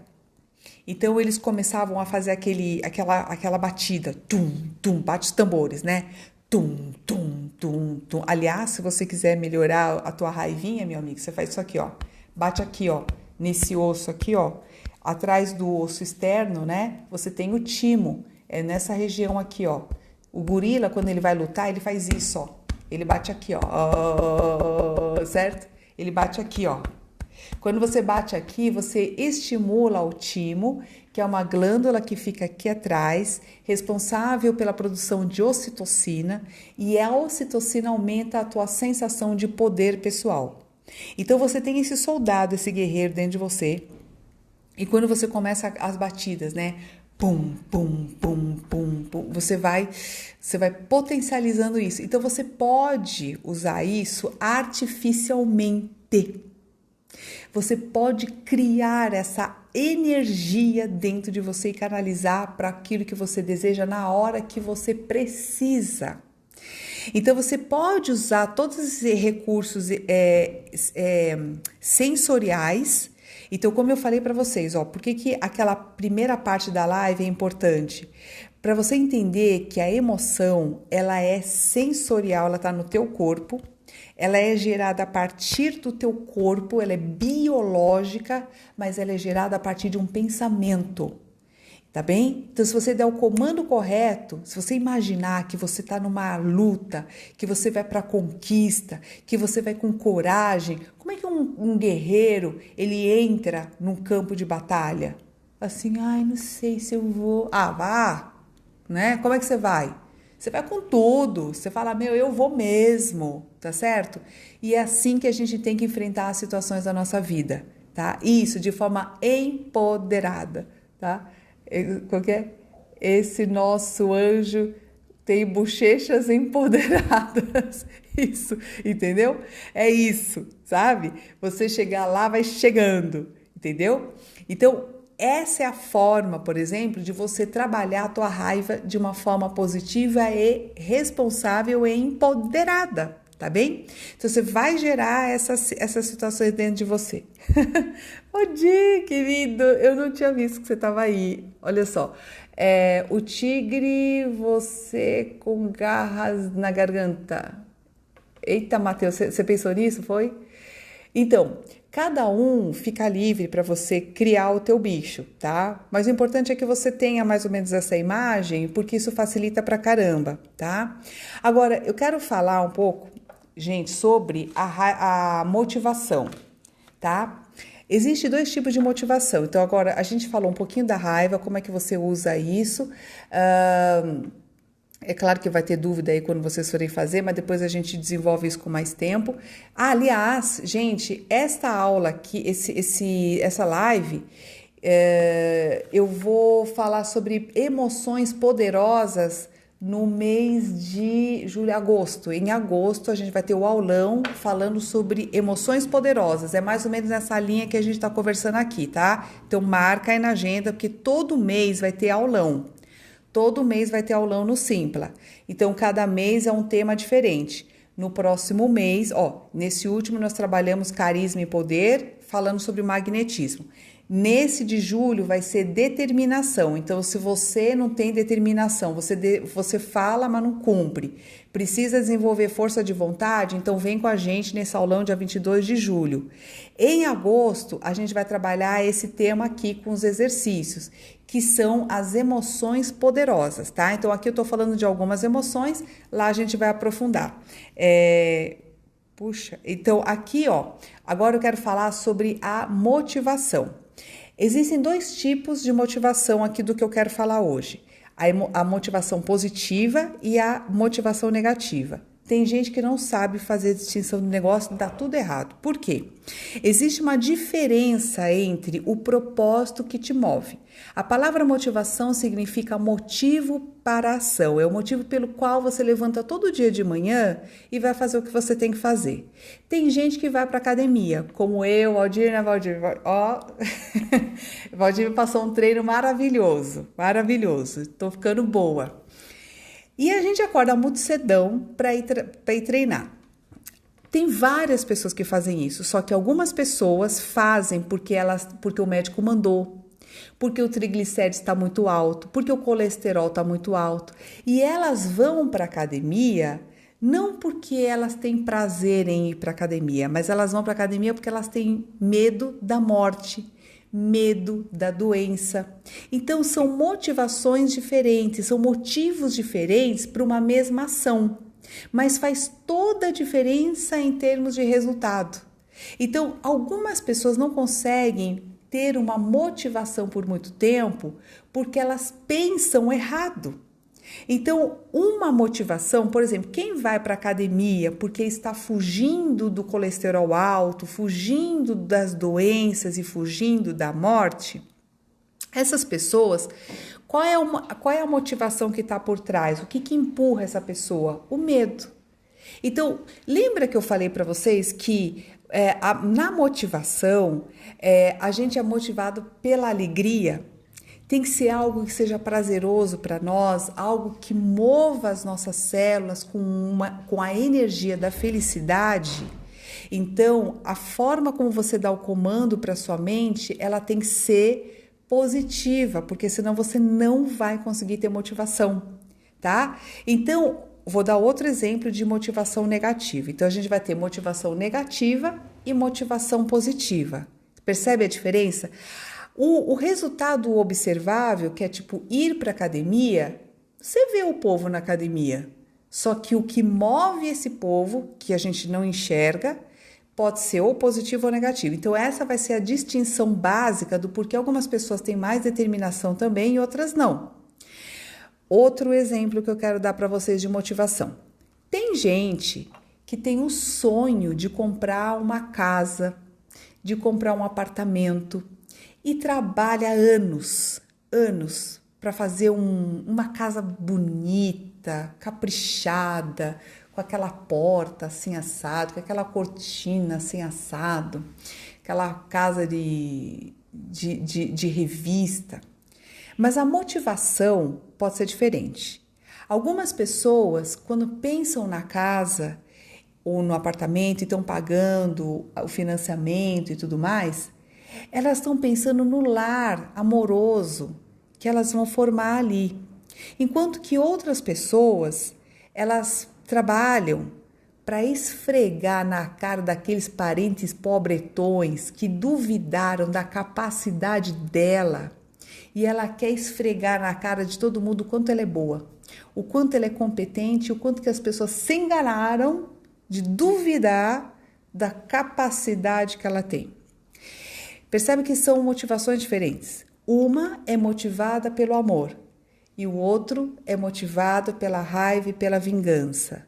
Speaker 1: então eles começavam a fazer aquela batida, tum, tum, bate os tambores, né? Tum, tum, tum, tum. Aliás, se você quiser melhorar a tua raivinha, meu amigo, você faz isso aqui, ó. Bate aqui, ó, nesse osso aqui, ó. Atrás do osso externo, né? Você tem o timo, é nessa região aqui, ó. O gorila, quando ele vai lutar, ele faz isso, ó. Ele bate aqui, ó, certo? Ele bate aqui, ó. Quando você bate aqui, você estimula o timo, que é uma glândula que fica aqui atrás, responsável pela produção de ocitocina, e a ocitocina aumenta a tua sensação de poder pessoal. Então você tem esse soldado, esse guerreiro dentro de você, e quando você começa as batidas, né? Pum, pum, pum, pum, pum, você vai potencializando isso. Então você pode usar isso artificialmente. Você pode criar essa energia dentro de você e canalizar para aquilo que você deseja na hora que você precisa. Então, você pode usar todos esses recursos sensoriais. Então, como eu falei para vocês, ó, por que aquela primeira parte da live é importante? Para você entender que a emoção, ela é sensorial, ela está no teu corpo, Ela é gerada a partir do teu corpo, ela é biológica, mas ela é gerada a partir de um pensamento. Tá bem? Então, se você der o comando correto, se você imaginar que você está numa luta, que você vai para a conquista, que você vai com coragem, como é que um guerreiro ele entra num campo de batalha? Assim, ai, não sei se eu vou. Ah, vá, né? Como é que você vai? Você vai com tudo. Você fala, meu, eu vou mesmo, tá certo? E é assim que a gente tem que enfrentar as situações da nossa vida, tá? Isso de forma empoderada, tá? Qual que é? Esse nosso anjo tem bochechas empoderadas. Isso, entendeu? É isso, sabe? Você chegar lá, vai chegando, entendeu? Então, essa é a forma, por exemplo, de você trabalhar a tua raiva de uma forma positiva e responsável e empoderada. Tá bem? Então, você vai gerar essas situações dentro de você. Bom dia, querido! Eu não tinha visto que você estava aí. Olha só. O tigre, você com garras na garganta. Eita, Matheus, você pensou nisso, foi? Então, cada um fica livre para você criar o teu bicho, tá? Mas o importante é que você tenha mais ou menos essa imagem, porque isso facilita pra caramba, tá? Agora, eu quero falar um pouco, gente, sobre a motivação, tá? Existem dois tipos de motivação. Então, agora, a gente falou um pouquinho da raiva, como é que você usa isso. É claro que vai ter dúvida aí quando vocês forem fazer, mas depois a gente desenvolve isso com mais tempo. Aliás, gente, esta aula aqui, essa live, eu vou falar sobre emoções poderosas no mês de julho, agosto. Em agosto a gente vai ter o aulão falando sobre emoções poderosas. É mais ou menos nessa linha que a gente está conversando aqui, tá? Então marca aí na agenda, porque todo mês vai ter aulão. Todo mês vai ter aulão no Simpla. Então, cada mês é um tema diferente. No próximo mês, nesse último nós trabalhamos carisma e poder, falando sobre magnetismo. Nesse de julho vai ser determinação. Então, se você não tem determinação, você fala, mas não cumpre, precisa desenvolver força de vontade, então vem com a gente nesse aulão dia 22 de julho. Em agosto, a gente vai trabalhar esse tema aqui com os exercícios, que são as emoções poderosas, tá? Então, aqui eu tô falando de algumas emoções, lá a gente vai aprofundar. Então aqui, agora eu quero falar sobre a motivação. Existem dois tipos de motivação aqui do que eu quero falar hoje. A motivação positiva e a motivação negativa. Tem gente que não sabe fazer a distinção do negócio, dá tudo errado. Por quê? Existe uma diferença entre o propósito que te move. A palavra motivação significa motivo para a ação. É o motivo pelo qual você levanta todo dia de manhã e vai fazer o que você tem que fazer. Tem gente que vai para academia, como eu, Valdir, né, Valdir? Valdir passou um treino maravilhoso, maravilhoso. Estou ficando boa. E a gente acorda muito cedão para ir treinar. Tem várias pessoas que fazem isso, só que algumas pessoas fazem porque o médico mandou, porque o triglicérides está muito alto, porque o colesterol está muito alto. E elas vão para a academia não porque elas têm prazer em ir para a academia, mas elas vão para a academia porque elas têm medo da morte, medo da doença. Então, são motivações diferentes, são motivos diferentes para uma mesma ação, mas faz toda a diferença em termos de resultado. Então, algumas pessoas não conseguem ter uma motivação por muito tempo porque elas pensam errado. Então, uma motivação, por exemplo, quem vai para a academia porque está fugindo do colesterol alto, fugindo das doenças e fugindo da morte, essas pessoas, qual é a motivação que está por trás? O que empurra essa pessoa? O medo. Então, lembra que eu falei para vocês que na motivação, a gente é motivado pela alegria? Tem que ser algo que seja prazeroso para nós, algo que mova as nossas células com a energia da felicidade. Então, a forma como você dá o comando para sua mente, ela tem que ser positiva, porque senão você não vai conseguir ter motivação, tá? Então, vou dar outro exemplo de motivação negativa. Então, a gente vai ter motivação negativa e motivação positiva. Percebe a diferença? O resultado observável, que é tipo ir para academia, você vê o povo na academia. Só que o que move esse povo, que a gente não enxerga, pode ser ou positivo ou negativo. Então, essa vai ser a distinção básica do porquê algumas pessoas têm mais determinação também e outras não. Outro exemplo que eu quero dar para vocês de motivação. Tem gente que tem o sonho de comprar uma casa, de comprar um apartamento e trabalha anos para fazer uma casa bonita, caprichada, com aquela porta assim assado, com aquela cortina assim assado, aquela casa de revista. Mas a motivação pode ser diferente. Algumas pessoas, quando pensam na casa ou no apartamento e estão pagando o financiamento e tudo mais, elas estão pensando no lar amoroso que elas vão formar ali. Enquanto que outras pessoas, elas trabalham para esfregar na cara daqueles parentes pobretões que duvidaram da capacidade dela e ela quer esfregar na cara de todo mundo o quanto ela é boa, o quanto ela é competente, o quanto que as pessoas se enganaram de duvidar da capacidade que ela tem. Percebe que são motivações diferentes. Uma é motivada pelo amor e o outro é motivado pela raiva e pela vingança.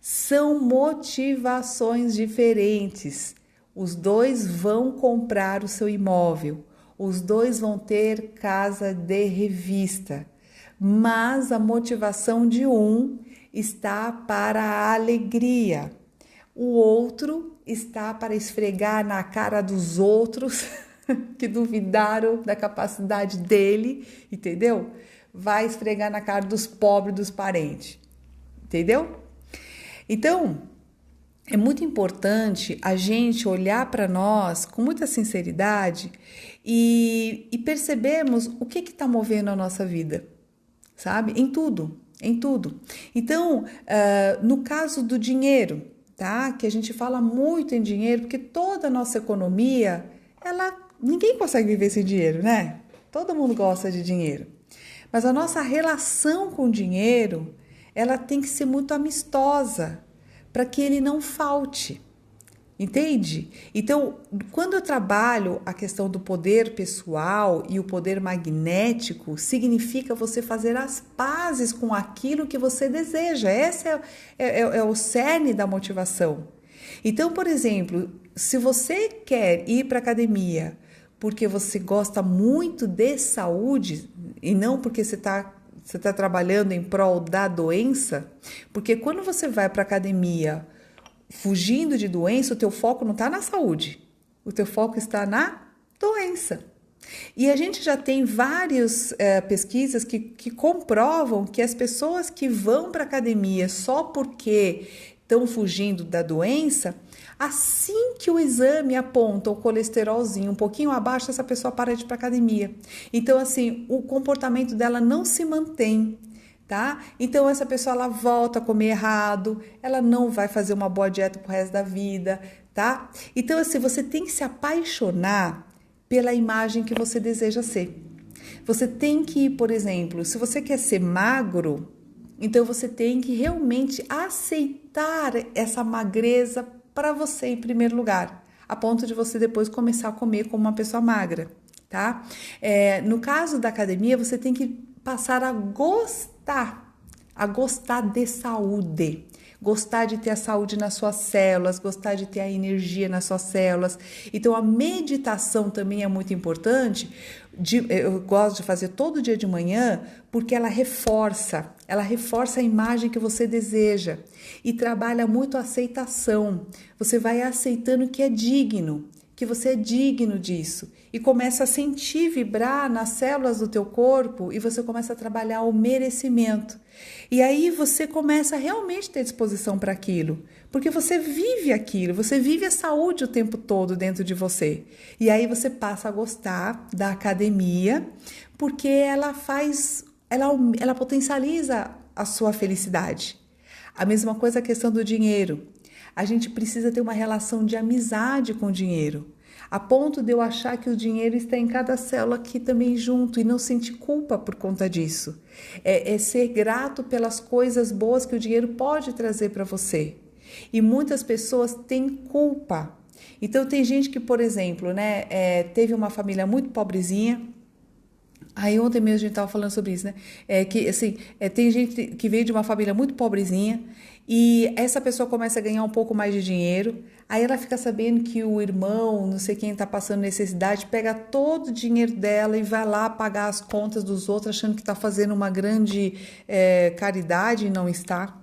Speaker 1: São motivações diferentes. Os dois vão comprar o seu imóvel, os dois vão ter casa de revista, mas a motivação de um está para a alegria, o outro está para esfregar na cara dos outros que duvidaram da capacidade dele, entendeu? Vai esfregar na cara dos pobres, dos parentes, entendeu? Então, é muito importante a gente olhar para nós com muita sinceridade e percebermos o que está movendo a nossa vida, sabe? Em tudo. Então, no caso do dinheiro, tá? Que a gente fala muito em dinheiro, porque toda a nossa economia, ninguém consegue viver sem dinheiro, né? Todo mundo gosta de dinheiro. Mas a nossa relação com o dinheiro, ela tem que ser muito amistosa, para que ele não falte, entende? Então, quando eu trabalho a questão do poder pessoal e o poder magnético, significa você fazer as pazes com aquilo que você deseja. Esse é o cerne da motivação. Então, por exemplo, se você quer ir para a academia porque você gosta muito de saúde e não porque você está trabalhando em prol da doença, porque quando você vai para a academia fugindo de doença, o teu foco não está na saúde, o teu foco está na doença. E a gente já tem várias pesquisas que comprovam que as pessoas que vão para a academia só porque estão fugindo da doença, assim que o exame aponta o colesterolzinho um pouquinho abaixo, essa pessoa para de ir para academia. Então, assim, o comportamento dela não se mantém, tá? Então, essa pessoa, ela volta a comer errado, ela não vai fazer uma boa dieta pro resto da vida, tá? Então, assim, você tem que se apaixonar pela imagem que você deseja ser. Você tem que, por exemplo, se você quer ser magro, então você tem que realmente aceitar essa magreza para você em primeiro lugar, a ponto de você depois começar a comer como uma pessoa magra, tá? No caso da academia, você tem que passar a gostar de saúde, gostar de ter a saúde nas suas células, gostar de ter a energia nas suas células. Então, a meditação também é muito importante. Eu gosto de fazer todo dia de manhã porque ela reforça a imagem que você deseja e trabalha muito a aceitação. Você vai aceitando que é digno, que você é digno disso e começa a sentir vibrar nas células do teu corpo e você começa a trabalhar o merecimento. E aí você começa a realmente ter disposição para aquilo, porque você vive aquilo, você vive a saúde o tempo todo dentro de você. E aí você passa a gostar da academia, porque ela potencializa a sua felicidade. A mesma coisa a questão do dinheiro. A gente precisa ter uma relação de amizade com o dinheiro, a ponto de eu achar que o dinheiro está em cada célula aqui também junto e não sentir culpa por conta disso. É ser grato pelas coisas boas que o dinheiro pode trazer para você. E muitas pessoas têm culpa. Então tem gente que, por exemplo, né, teve uma família muito pobrezinha. Aí ontem mesmo a gente estava falando sobre isso, né? Que assim, tem gente que veio de uma família muito pobrezinha e essa pessoa começa a ganhar um pouco mais de dinheiro. Aí ela fica sabendo que o irmão, não sei quem está passando necessidade, pega todo o dinheiro dela e vai lá pagar as contas dos outros, achando que está fazendo uma grande caridade e não está.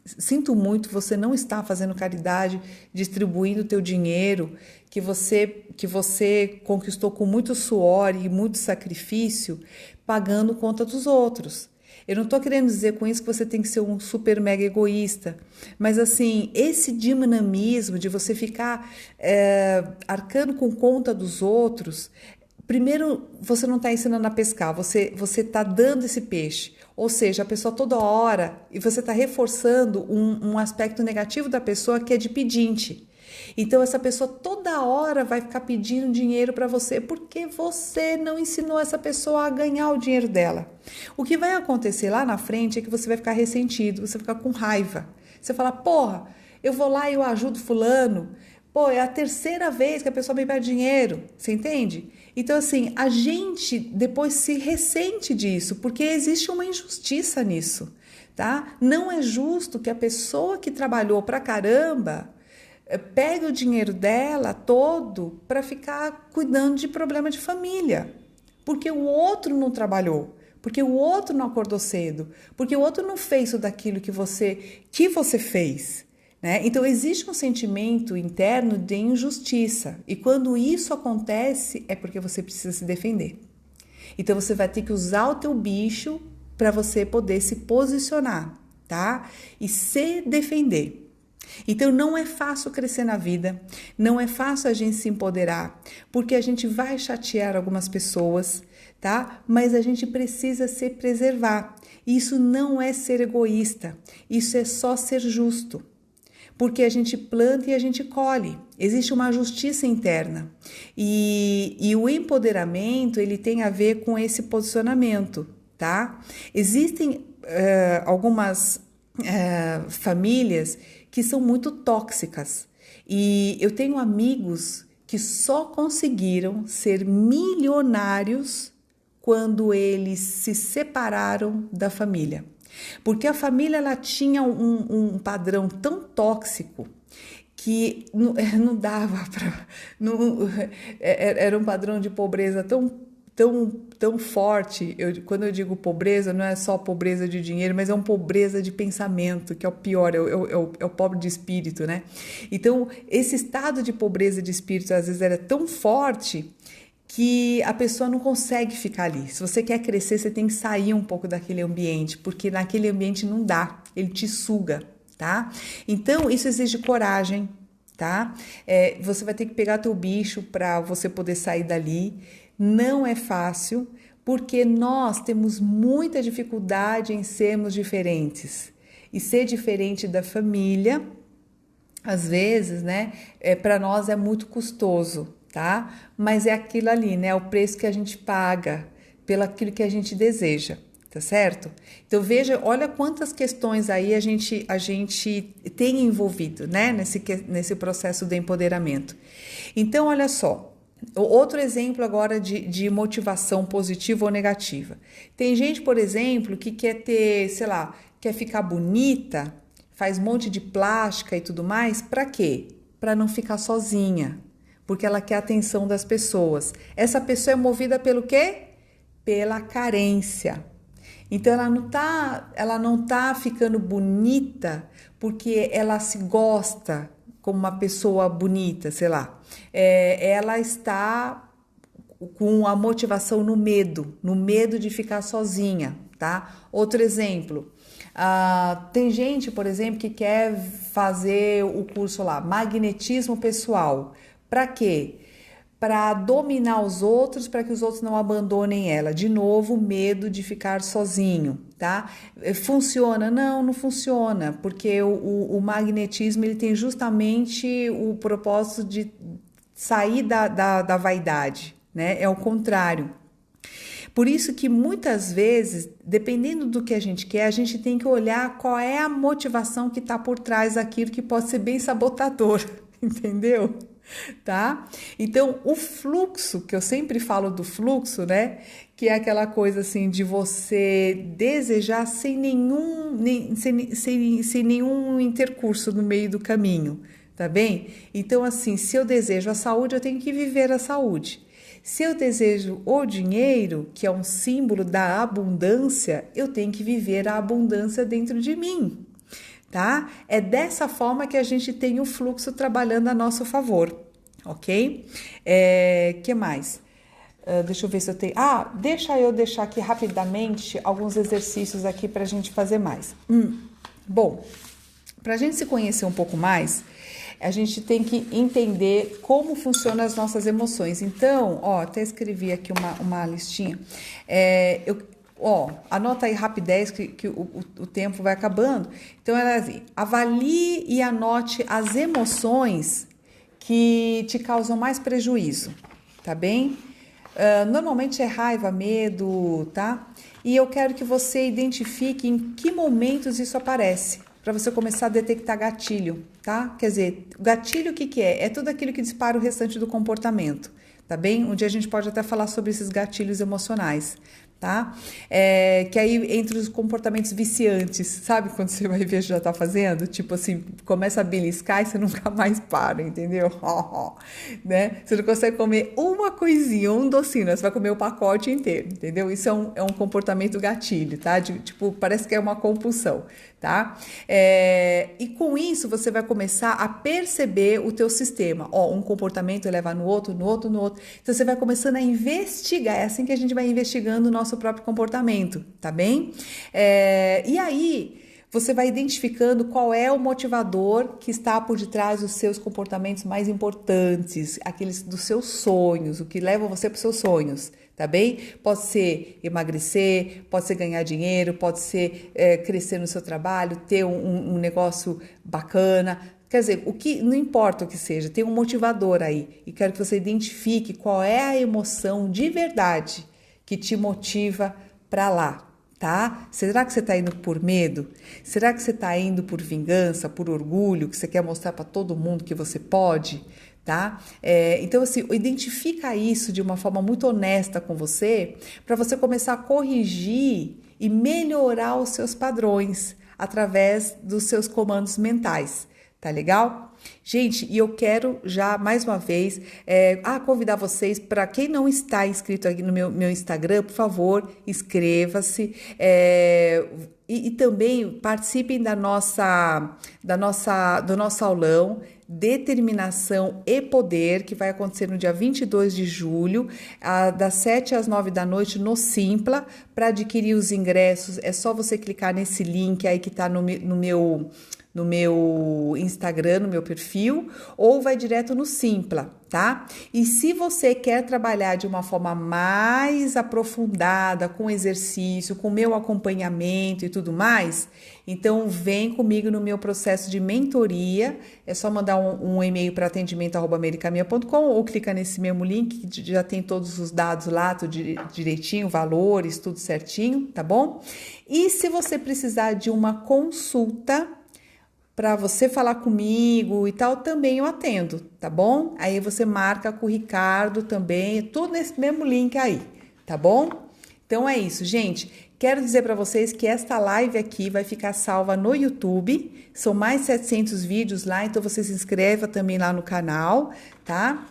Speaker 1: Sinto muito, você não está fazendo caridade, distribuindo o teu dinheiro que você conquistou com muito suor e muito sacrifício, pagando conta dos outros. Eu não estou querendo dizer com isso que você tem que ser um super mega egoísta, mas assim, esse dinamismo de você ficar arcando com conta dos outros, primeiro, você não está ensinando a pescar, você está dando esse peixe. Ou seja, a pessoa toda hora, e você está reforçando um aspecto negativo da pessoa que é de pedinte. Então, essa pessoa toda hora vai ficar pedindo dinheiro para você porque você não ensinou essa pessoa a ganhar o dinheiro dela. O que vai acontecer lá na frente é que você vai ficar ressentido, você vai ficar com raiva. Você fala, porra, eu vou lá e eu ajudo fulano. Pô, é a terceira vez que a pessoa me pede dinheiro, você entende? Então, assim, a gente depois se ressente disso, porque existe uma injustiça nisso, tá? Não é justo que a pessoa que trabalhou pra caramba pegue o dinheiro dela todo para ficar cuidando de problema de família, porque o outro não trabalhou, porque o outro não acordou cedo, porque o outro não fez tudo aquilo que você fez. Né? Então, existe um sentimento interno de injustiça e quando isso acontece é porque você precisa se defender. Então, você vai ter que usar o teu bicho para você poder se posicionar, tá? E se defender. Então, não é fácil crescer na vida, não é fácil a gente se empoderar, porque a gente vai chatear algumas pessoas, tá? Mas a gente precisa se preservar. Isso não é ser egoísta, isso é só ser justo. Porque a gente planta e a gente colhe. Existe uma justiça interna. E o empoderamento, ele tem a ver com esse posicionamento, tá? Existem algumas famílias que são muito tóxicas. E eu tenho amigos que só conseguiram ser milionários quando eles se separaram da família. Porque a família ela tinha um padrão tão tóxico que não dava para... Era um padrão de pobreza tão forte. Quando eu digo pobreza, não é só pobreza de dinheiro, mas é uma pobreza de pensamento, que é o pior, é o pobre de espírito, né? Então, esse estado de pobreza de espírito, às vezes, era tão forte que a pessoa não consegue ficar ali. Se você quer crescer, você tem que sair um pouco daquele ambiente, porque naquele ambiente não dá, ele te suga, tá? Então, isso exige coragem, tá? Você vai ter que pegar teu bicho para você poder sair dali. Não é fácil, porque nós temos muita dificuldade em sermos diferentes. E ser diferente da família, às vezes, né, para nós é muito custoso. Tá? Mas é aquilo ali, né? É o preço que a gente paga pelo aquilo que a gente deseja, tá certo? Então veja, olha quantas questões aí a gente tem envolvido, né? Nesse processo de empoderamento. Então, olha só, outro exemplo agora de motivação positiva ou negativa. Tem gente, por exemplo, que quer ter, sei lá, quer ficar bonita, faz um monte de plástica e tudo mais, para quê? Para não ficar sozinha. Porque ela quer a atenção das pessoas. Essa pessoa é movida pelo quê? Pela carência. Então, ela não tá ficando bonita porque ela se gosta como uma pessoa bonita, sei lá. Ela está com a motivação no medo de ficar sozinha, tá? Outro exemplo. Tem gente, por exemplo, que quer fazer o curso lá, magnetismo pessoal. Para quê? para dominar os outros, para que os outros não abandonem ela. De novo, medo de ficar sozinho, tá? Funciona? Não, não funciona, porque o magnetismo ele tem justamente o propósito de sair da vaidade, né? É o contrário. Por isso que muitas vezes, dependendo do que a gente quer, a gente tem que olhar qual é a motivação que está por trás daquilo que pode ser bem sabotador, entendeu? Tá? Então, o fluxo, que eu sempre falo do fluxo, né? Que é aquela coisa assim de você desejar sem nenhum intercurso no meio do caminho, tá bem? Então, assim, se eu desejo a saúde, eu tenho que viver a saúde. Se eu desejo o dinheiro, que é um símbolo da abundância, eu tenho que viver a abundância dentro de mim, tá? É dessa forma que a gente tem o fluxo trabalhando a nosso favor, ok? Que mais? Deixa eu ver se eu tenho... deixa eu deixar aqui rapidamente alguns exercícios aqui para a gente fazer mais. Bom, para a gente se conhecer um pouco mais, a gente tem que entender como funcionam as nossas emoções. Então, até escrevi aqui uma listinha. Anota aí rapidez que o tempo vai acabando. Então, era assim, avalie e anote as emoções que te causam mais prejuízo, tá bem? Normalmente é raiva, medo, tá? E eu quero que você identifique em que momentos isso aparece, para você começar a detectar gatilho, tá? Quer dizer, gatilho o que é? É tudo aquilo que dispara o restante do comportamento, tá bem? Um dia a gente pode até falar sobre esses gatilhos emocionais, tá? Que aí entre os comportamentos viciantes, sabe quando você vai ver já tá fazendo? Tipo assim, começa a beliscar e você nunca mais para, entendeu? Né? Você não consegue comer uma coisinha, um docinho, você vai comer o pacote inteiro, entendeu? Isso é um comportamento gatilho, tá? Tipo, parece que é uma compulsão, tá? E com isso você vai começar a perceber o teu sistema. Um comportamento leva no outro. Então você vai começando a investigar. É assim que a gente vai investigando o nosso próprio comportamento, tá bem? E aí você vai identificando qual é o motivador que está por detrás dos seus comportamentos mais importantes, aqueles dos seus sonhos, o que leva você para os seus sonhos, tá bem? Pode ser emagrecer, pode ser ganhar dinheiro, pode ser crescer no seu trabalho, ter um negócio bacana. Quer dizer, não importa o que seja, tem um motivador aí. E quero que você identifique qual é a emoção de verdade que te motiva para lá, tá? Será que você está indo por medo? Será que você está indo por vingança, por orgulho, que você quer mostrar para todo mundo que você pode? Tá? Então, assim, identifica isso de uma forma muito honesta com você, para você começar a corrigir e melhorar os seus padrões através dos seus comandos mentais. Tá legal? Gente, e eu quero já mais uma vez convidar vocês, para quem não está inscrito aqui no meu Instagram, por favor, inscreva-se e também participem do nosso aulão Determinação e Poder, que vai acontecer no dia 22 de julho, das 7 às 9 da noite no Simpla. Para adquirir os ingressos, é só você clicar nesse link aí que está no meu Instagram, no meu perfil, ou vai direto no Simpla, tá? E se você quer trabalhar de uma forma mais aprofundada, com exercício, com meu acompanhamento e tudo mais, então vem comigo no meu processo de mentoria. É só mandar um e-mail para atendimento@americaminha.com ou clica nesse mesmo link que já tem todos os dados lá, tudo direitinho, valores, tudo certinho, tá bom? E se você precisar de uma consulta para você falar comigo e tal, também eu atendo, tá bom? Aí você marca com o Ricardo também, tudo nesse mesmo link aí, tá bom? Então é isso, gente. Quero dizer para vocês que esta live aqui vai ficar salva no YouTube. São mais 700 vídeos lá, então você se inscreva também lá no canal, tá?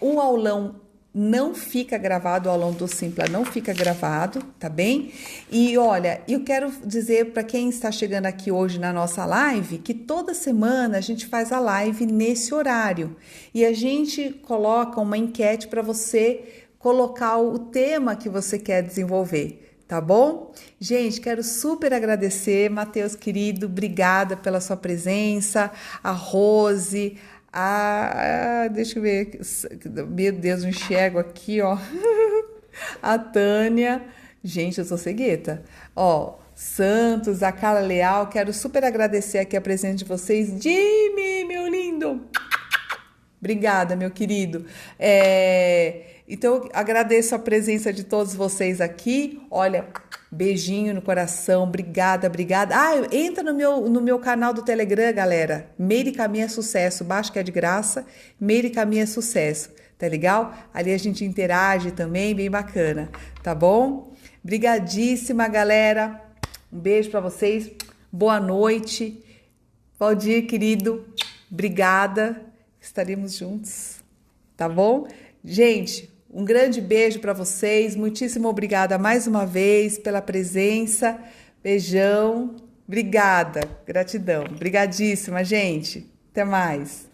Speaker 1: O aulão não fica gravado, o aulão do Simpla não fica gravado, tá bem? E olha, eu quero dizer para quem está chegando aqui hoje na nossa live, que toda semana a gente faz a live nesse horário e a gente coloca uma enquete para você colocar o tema que você quer desenvolver. Tá bom? Gente, quero super agradecer, Matheus querido, obrigada pela sua presença, a Rose, Deixa eu ver. Meu Deus, não enxergo aqui, ó. A Tânia. Gente, eu sou cegueta. Ó, Santos, a Carla Leal. Quero super agradecer aqui a presença de vocês. Jimmy, meu lindo. Obrigada, meu querido. Então, agradeço a presença de todos vocês aqui. Olha, beijinho no coração. Obrigada, obrigada. Entra no meu canal do Telegram, galera. Meire Caminho é Sucesso. Baixa que é de graça. Meire Caminho é Sucesso. Tá legal? Ali a gente interage também, bem bacana. Tá bom? Brigadíssima, galera. Um beijo pra vocês. Boa noite. Valdir, querido. Obrigada. Estaremos juntos, tá bom? Gente, um grande beijo para vocês. Muitíssimo obrigada mais uma vez pela presença. Beijão. Obrigada. Gratidão. Obrigadíssima, gente. Até mais.